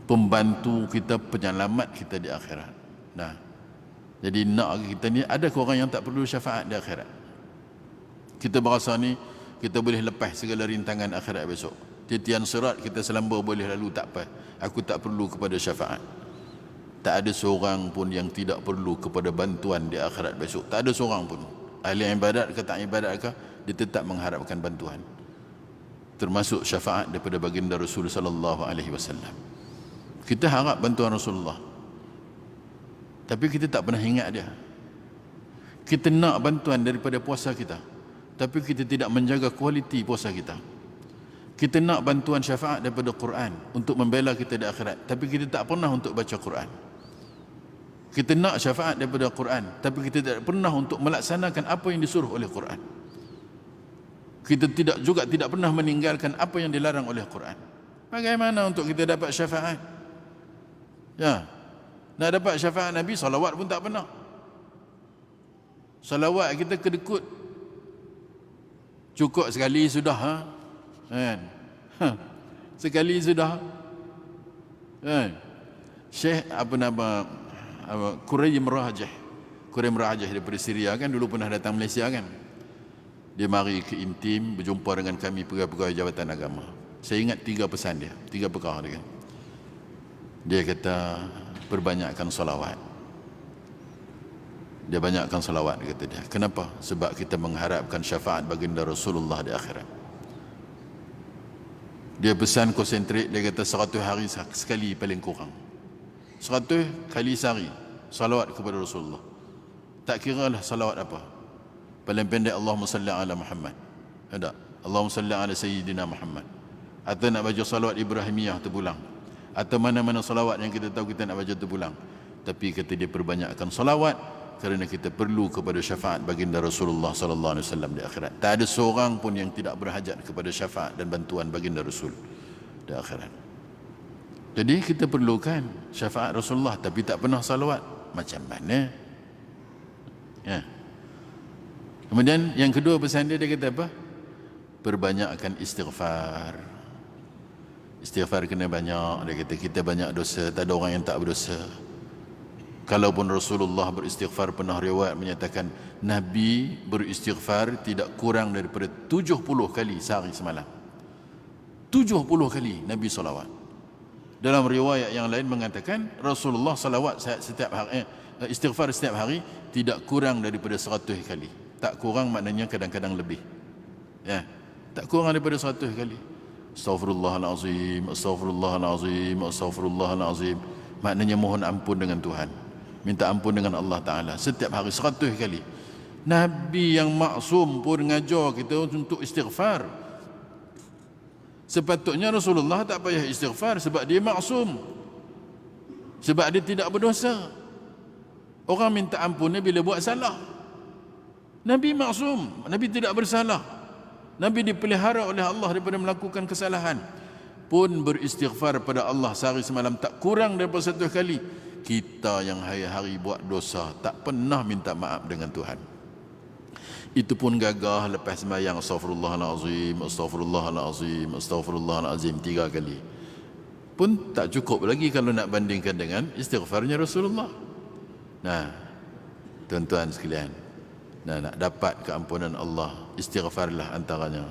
Pembantu kita, penyelamat kita di akhirat. Nah, jadi nak kita ni, ada orang yang tak perlu syafaat di akhirat. Kita berasa ni kita boleh lepas segala rintangan akhirat besok. Titian sirat kita selamba boleh lalu, tak apa. Aku tak perlu kepada syafaat. Tak ada seorang pun yang tidak perlu kepada bantuan di akhirat besok. Tak ada seorang pun. Ahli ibadat ke tak ibadat ke, dia tetap mengharapkan bantuan. Termasuk syafaat daripada baginda Rasul sallallahu alaihi wasallam. Kita harap bantuan Rasulullah, tapi kita tak pernah ingat dia. Kita nak bantuan daripada puasa kita, tapi kita tidak menjaga kualiti puasa kita. Kita nak bantuan syafaat daripada Quran untuk membela kita di akhirat, tapi kita tak pernah untuk baca Quran. Kita nak syafaat daripada Quran, tapi kita tidak pernah untuk melaksanakan apa yang disuruh oleh Quran. Kita tidak pernah meninggalkan apa yang dilarang oleh Quran. Bagaimana untuk kita dapat syafaat? Ya, nak dapat syafaat Nabi, salawat pun tak pernah. Salawat kita kedekut, cukup sekali sudah, kan? Sekali sudah, kan? Syekh Quraim Rajah daripada Syria, kan, dulu pernah datang Malaysia, kan. Dia mari ke Intim, berjumpa dengan kami pegawai Jabatan Agama. Saya ingat 3 pesan dia, 3 perkara dia. Dia kata, perbanyakkan salawat. Dia banyakkan salawat, kata dia. Kenapa? Sebab kita mengharapkan syafaat baginda Rasulullah di akhirat. Dia pesan konsentrate, dia kata 100 hari sekali paling kurang. 100 kali sehari salawat kepada Rasulullah. Tak kira lah salawat apa. Paling pendek, Allahumma salli ala Muhammad. Ada, Allahumma salli ala Sayyidina Muhammad. Atau nak baca salawat Ibrahimiyah terpulang, atau mana-mana salawat yang kita tahu kita nak baca terpulang. Tapi kata dia, perbanyakkan salawat kerana kita perlu kepada syafaat baginda Rasulullah sallallahu alaihi wasallam di akhirat. Tak ada seorang pun yang tidak berhajat kepada syafaat dan bantuan baginda Rasul di akhirat. Jadi kita perlukan syafaat Rasulullah, tapi tak pernah salawat. Macam mana? Ya. Kemudian yang kedua pesan dia kata apa? Perbanyakkan istighfar. Istighfar kena banyak. Dia kata kita banyak dosa, tak ada orang yang tak berdosa. Kalaupun Rasulullah beristighfar, pernah riwayat menyatakan Nabi beristighfar tidak kurang daripada 70 kali sehari semalam. 70 kali Nabi salawat. Dalam riwayat yang lain mengatakan Rasulullah salawat setiap hari, istighfar setiap hari tidak kurang daripada 100 kali. Tak kurang maknanya kadang-kadang lebih. Ya, tak kurang daripada 100 kali. Astaghfirullahalazim, astaghfirullahalazim, astaghfirullahalazim. Maknanya mohon ampun dengan Tuhan, minta ampun dengan Allah Ta'ala setiap hari 100 kali. Nabi yang maksum pun ngajar kita untuk istighfar. Sepatutnya Rasulullah tak payah istighfar sebab dia maksum, sebab dia tidak berdosa. Orang minta ampunnya bila buat salah. Nabi maksum, Nabi tidak bersalah. Nabi dipelihara oleh Allah daripada melakukan kesalahan. Pun beristighfar pada Allah sehari semalam tak kurang daripada 100 kali. Kita yang hari-hari buat dosa tak pernah minta maaf dengan Tuhan. Itu pun gagah lepas sembahyang astaghfirullahalazim, astaghfirullahalazim, astaghfirullahalazim 3 kali. Pun tak cukup lagi kalau nak bandingkan dengan istighfarnya Rasulullah. Nah, tuan-tuan sekalian, nak dapat keampunan Allah, istighfarlah antaranya.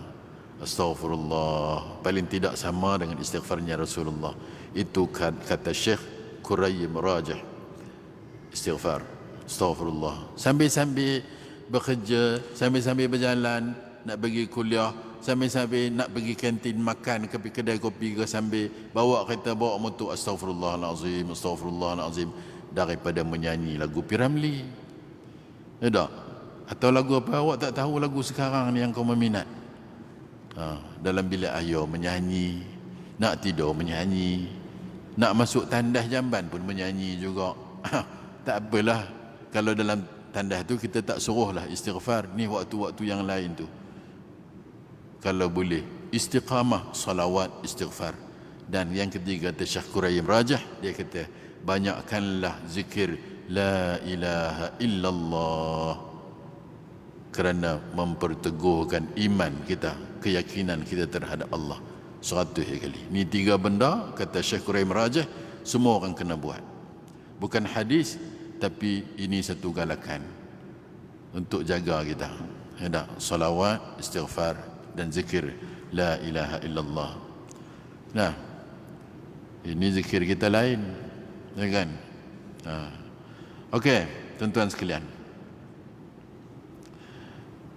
Astaghfirullah paling tidak sama dengan istighfarnya Rasulullah. Itu kata Syekh Qurayyim Rajih. Istighfar, astaghfirullah, sambil-sambil bekerja, sambil-sambil berjalan nak pergi kuliah, sambil-sambil nak pergi kantin makan ke kedai kopi ke, sambil bawa kereta, bawa motor, astaghfirullahalazim, astaghfirullahalazim, daripada menyanyi lagu Piramli. Ya tak? Atau lagu apa awak tak tahu lagu sekarang ni yang kau meminat? Dalam bilik ayah menyanyi, nak tidur menyanyi, nak masuk tandas jamban pun menyanyi juga. Tak apalah kalau dalam tandas tu kita tak suruhlah istighfar, ni waktu-waktu yang lain tu. Kalau boleh istiqamah, salawat, istighfar. Dan yang ketiga kata Syekh Qurayyim Rajih, dia kata banyakkanlah zikir la ilaha illallah, kerana memperteguhkan iman kita, keyakinan kita terhadap Allah 100 kali. Ni 3 benda kata Syekh Qurayyim Rajih, semua orang kena buat. Bukan hadis, tapi ini satu galakan untuk jaga kita. Ya, salawat, istighfar dan zikir la ilaha illallah. Nah, ini zikir kita lain, ya kan? Okey, tuan-tuan sekalian,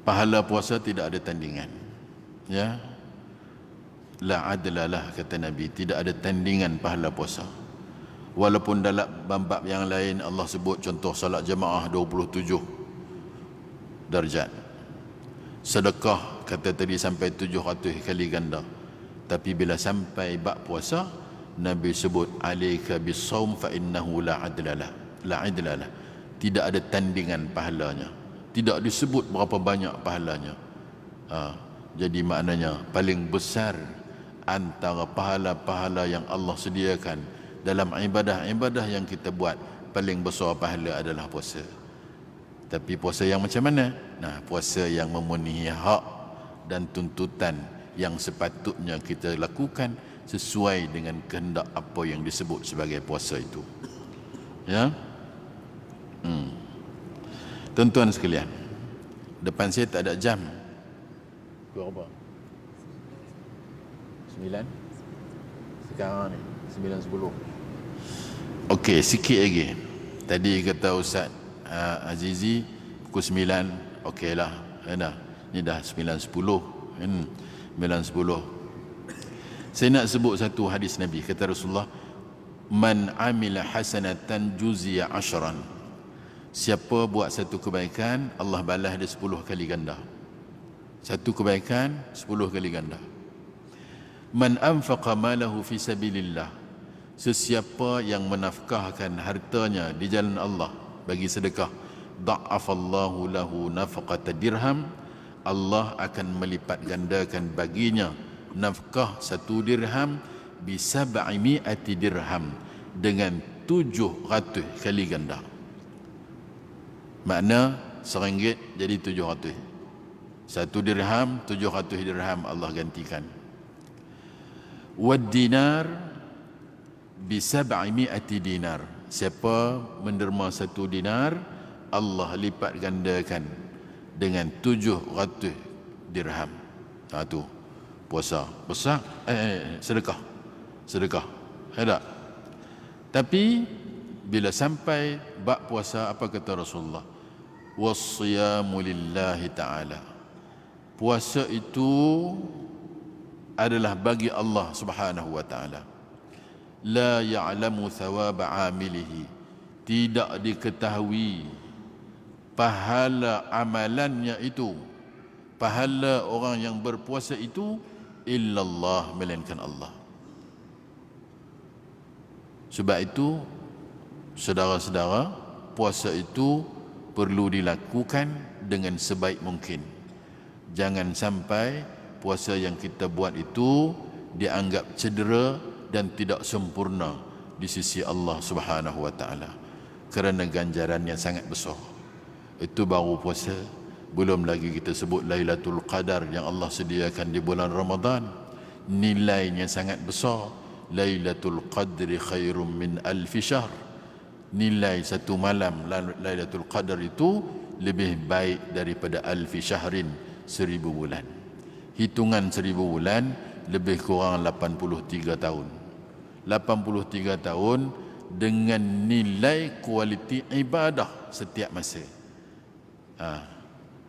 pahala puasa tidak ada tandingan. Ya, la adlalah kata Nabi, tidak ada tandingan pahala puasa. Walaupun dalam bab yang lain Allah sebut, contoh salat jemaah 27 darjat, sedekah kata tadi sampai 700 kali ganda. Tapi bila sampai bab puasa, Nabi sebut alaika bisawm fa innahu la adlalah, la adlalah, tidak ada tandingan pahalanya, tidak disebut berapa banyak pahalanya. Jadi maknanya paling besar antara pahala-pahala yang Allah sediakan dalam ibadah-ibadah yang kita buat, paling besar pahala adalah puasa. Tapi puasa yang macam mana? Nah, puasa yang memenuhi hak dan tuntutan yang sepatutnya kita lakukan sesuai dengan kehendak apa yang disebut sebagai puasa itu. Ya. Tuan-tuan sekalian, depan saya tak ada jam. Berapa? 9? Sekarang ni 9:10. Okey, sikit lagi. Tadi kata Ustaz Azizi pukul 9. Okeylah, dah. Ni dah 9:10. 9:10. Saya nak sebut satu hadis Nabi. Kata Rasulullah, man amila hasanatan juziya 10. Siapa buat satu kebaikan, Allah balas dia 10 kali ganda. Satu kebaikan 10 kali ganda. Man anfaqa malahu fi sabilillah, sesiapa yang menafkahkan hartanya di jalan Allah bagi sedekah, da'afallahu lahu nafaqata dirham, Allah akan melipat gandakan baginya nafkah 1 dirham bi 700 dirham, dengan 700 kali ganda. Makna RM1 jadi 700. 1 dirham 700 dirham Allah gantikan. Wad dinar bi 700 dinar, siapa menderma 1 dinar, Allah lipat gandakan dengan 700 dirham. Tu puasa besar, sedekah. Ada. Tapi bila sampai bab puasa, apa kata Rasulullah? Wassiyamu lillahi ta'ala, puasa itu adalah bagi Allah Subhanahu wa ta'ala. La ya'lamu thawab 'amilihi, tidak diketahui pahala amalannya itu, pahala orang yang berpuasa itu, illallah, melainkan Allah. Sebab itu saudara-saudara, puasa itu perlu dilakukan dengan sebaik mungkin. Jangan sampai puasa yang kita buat itu dianggap cedera dan tidak sempurna di sisi Allah Subhanahu wa taala, kerana ganjarannya sangat besar. Itu baru puasa, belum lagi kita sebut Lailatul Qadar yang Allah sediakan di bulan Ramadan, nilainya sangat besar. Lailatul Qadri khairum min alfi syahr, nilai satu malam Lailatul Qadar itu lebih baik daripada alfi syahrin, 1000 bulan. hitungan 1000 bulan lebih kurang 83 tahun. 83 tahun dengan nilai kualiti ibadah setiap masa.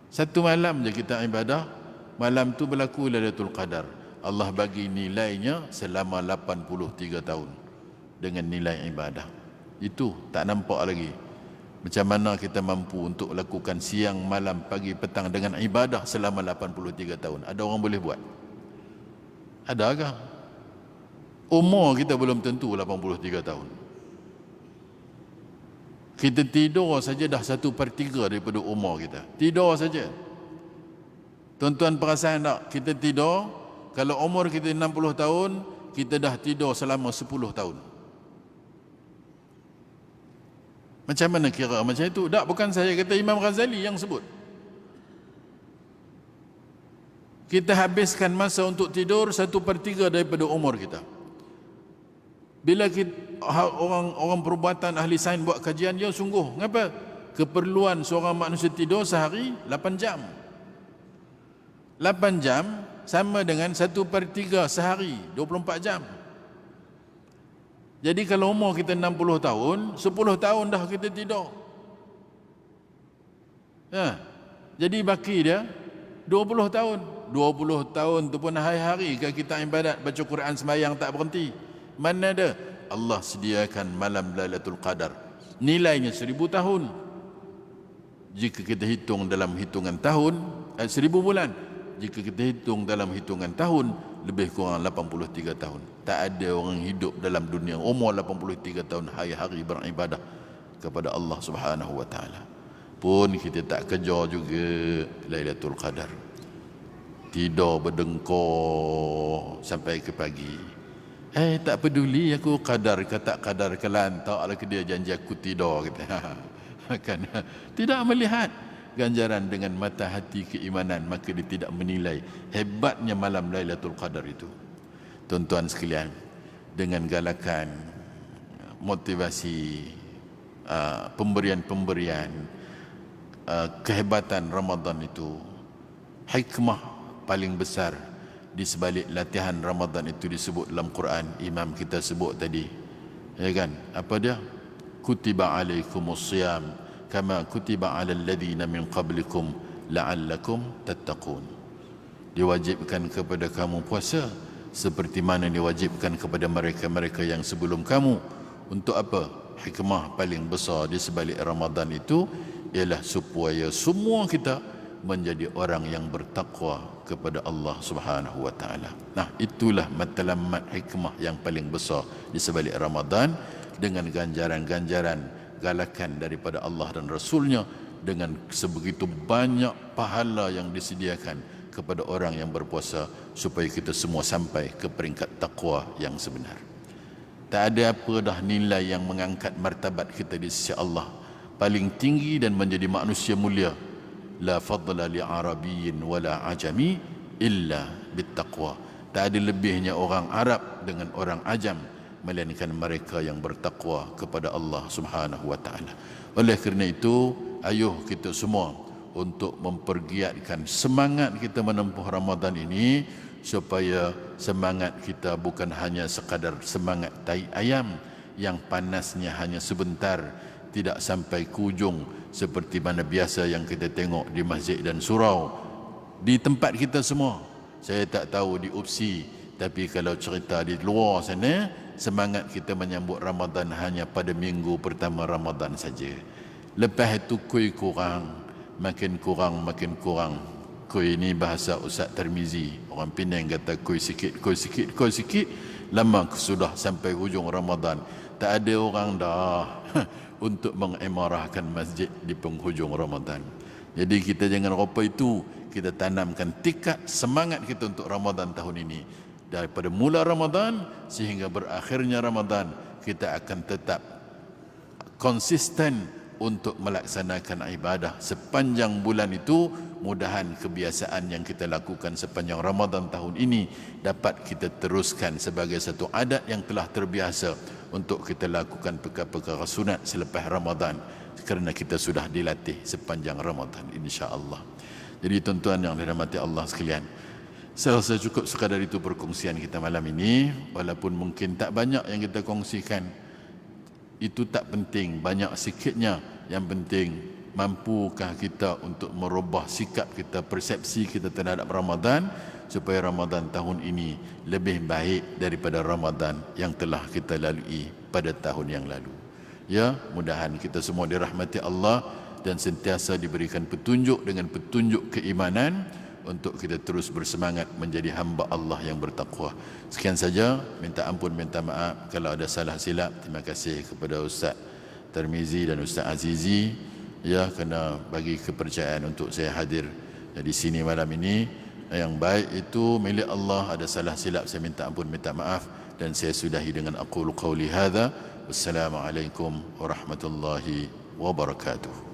Satu malam je kita ibadah, malam tu berlaku Lailatul Qadar. Allah bagi nilainya selama 83 tahun dengan nilai ibadah. Itu tak nampak lagi. Macam mana kita mampu untuk lakukan siang, malam, pagi, petang dengan ibadah selama 83 tahun. Ada orang boleh buat? Adakah? Umur kita belum tentu 83 tahun. Kita tidur saja dah 1/3 daripada umur kita. Tidur saja. Tuan-tuan perasan tak? Kita tidur, kalau umur kita 60 tahun, kita dah tidur selama 10 tahun. Macam mana kira macam itu? Tak, bukan saya kata, Imam Ghazali yang sebut. Kita habiskan masa untuk tidur 1/3 daripada umur kita. Bila kita, orang perubatan ahli sains buat kajian, dia sungguh, kenapa? Keperluan seorang manusia tidur sehari 8 jam. 8 jam sama dengan 1/3 sehari, 24 jam. Jadi kalau umur kita 60 tahun, 10 tahun dah kita tidur. Jadi baki dia 20 tahun. 20 tahun tu pun hari-hari kita ibadat, baca Quran, sembahyang tak berhenti. Mana ada? Allah sediakan malam Lailatul Qadar. Nilainya 1000 tahun. Jika kita hitung dalam hitungan tahun, 1000 bulan. Jika kita hitung dalam hitungan tahun, lebih kurang 83 tahun. Tak ada orang hidup dalam dunia umur 83 tahun hari-hari beribadah kepada Allah Subhanahu wa taala. Pun kita tak kejar juga Lailatul Qadar. Tidur berdengkur sampai ke pagi. Tak peduli aku qadar ke tak qadar ke lantak lah ke dia janji aku tidur kata. Kan tidak melihat ganjaran dengan mata hati keimanan, maka dia tidak menilai hebatnya malam Lailatul Qadar itu. Tuan-tuan sekalian, dengan galakan, motivasi, pemberian-pemberian, kehebatan Ramadan itu, hikmah paling besar di sebalik latihan Ramadan itu disebut dalam Quran. Imam kita sebut tadi, ya kan? Apa dia? Kutiba alaikumus siyam kama kutiba alal ladzina min qablikum la'allakum tattaqun. Diwajibkan kepada kamu puasa seperti mana diwajibkan kepada mereka-mereka yang sebelum kamu. Untuk apa? Hikmah paling besar di sebalik Ramadan itu ialah supaya semua kita menjadi orang yang bertakwa kepada Allah Subhanahu wa taala. Nah, itulah matlamat hikmah yang paling besar di sebalik Ramadan, dengan ganjaran-ganjaran galakan daripada Allah dan Rasulnya, dengan sebegitu banyak pahala yang disediakan kepada orang yang berpuasa, supaya kita semua sampai ke peringkat takwa yang sebenar. Tak ada apa dah nilai yang mengangkat martabat kita di sisi Allah paling tinggi dan menjadi manusia mulia. La fadla li arabiyyin wala ajami illa bittaqwa. Tak ada lebihnya orang Arab dengan orang ajam, melainkan mereka yang bertakwa kepada Allah Subhanahu wa taala. Oleh kerana itu, ayuh kita semua untuk mempergiatkan semangat kita menempuh Ramadan ini, supaya semangat kita bukan hanya sekadar semangat tai ayam yang panasnya hanya sebentar, tidak sampai ke ujung seperti mana biasa yang kita tengok di masjid dan surau di tempat kita semua. Saya tak tahu di UPSI, tapi kalau cerita di luar sana, semangat kita menyambut Ramadan hanya pada minggu pertama Ramadan saja. Lepas itu kuih kurang, makin kurang, makin kurang. Kuih ini bahasa Ustaz Tirmizi, orang Penang kata kuih sikit, kuih sikit, kuih sikit. Lama sudah sampai hujung Ramadan, tak ada orang dah untuk mengimarahkan masjid di penghujung Ramadan. Jadi kita jangan lupa itu, kita tanamkan tikar semangat kita untuk Ramadan tahun ini. Daripada mula Ramadan sehingga berakhirnya Ramadan, kita akan tetap konsisten untuk melaksanakan ibadah sepanjang bulan itu. Mudahan kebiasaan yang kita lakukan sepanjang Ramadan tahun ini dapat kita teruskan sebagai satu adat yang telah terbiasa untuk kita lakukan perkara-perkara sunat selepas Ramadan, kerana kita sudah dilatih sepanjang Ramadan, insya-Allah. Jadi tuan-tuan yang dirahmati Allah sekalian, Saya rasa cukup sekadar itu perkongsian kita malam ini. Walaupun mungkin tak banyak yang kita kongsikan, itu tak penting, banyak sikitnya. Yang penting, mampukah kita untuk merubah sikap kita, persepsi kita terhadap Ramadan, supaya Ramadan tahun ini lebih baik daripada Ramadan yang telah kita lalui pada tahun yang lalu. Ya, mudahan kita semua dirahmati Allah dan sentiasa diberikan petunjuk dengan petunjuk keimanan untuk kita terus bersemangat menjadi hamba Allah yang bertakwa. Sekian saja, minta ampun, minta maaf kalau ada salah silap. Terima kasih kepada Ustaz Tarmizi dan Ustaz Azizi ya, kerana bagi kepercayaan untuk saya hadir di sini malam ini. Yang baik itu milik Allah, ada salah silap saya minta ampun, minta maaf, dan saya sudahi dengan aqulu qawli hadza. Wassalamualaikum warahmatullahi wabarakatuh.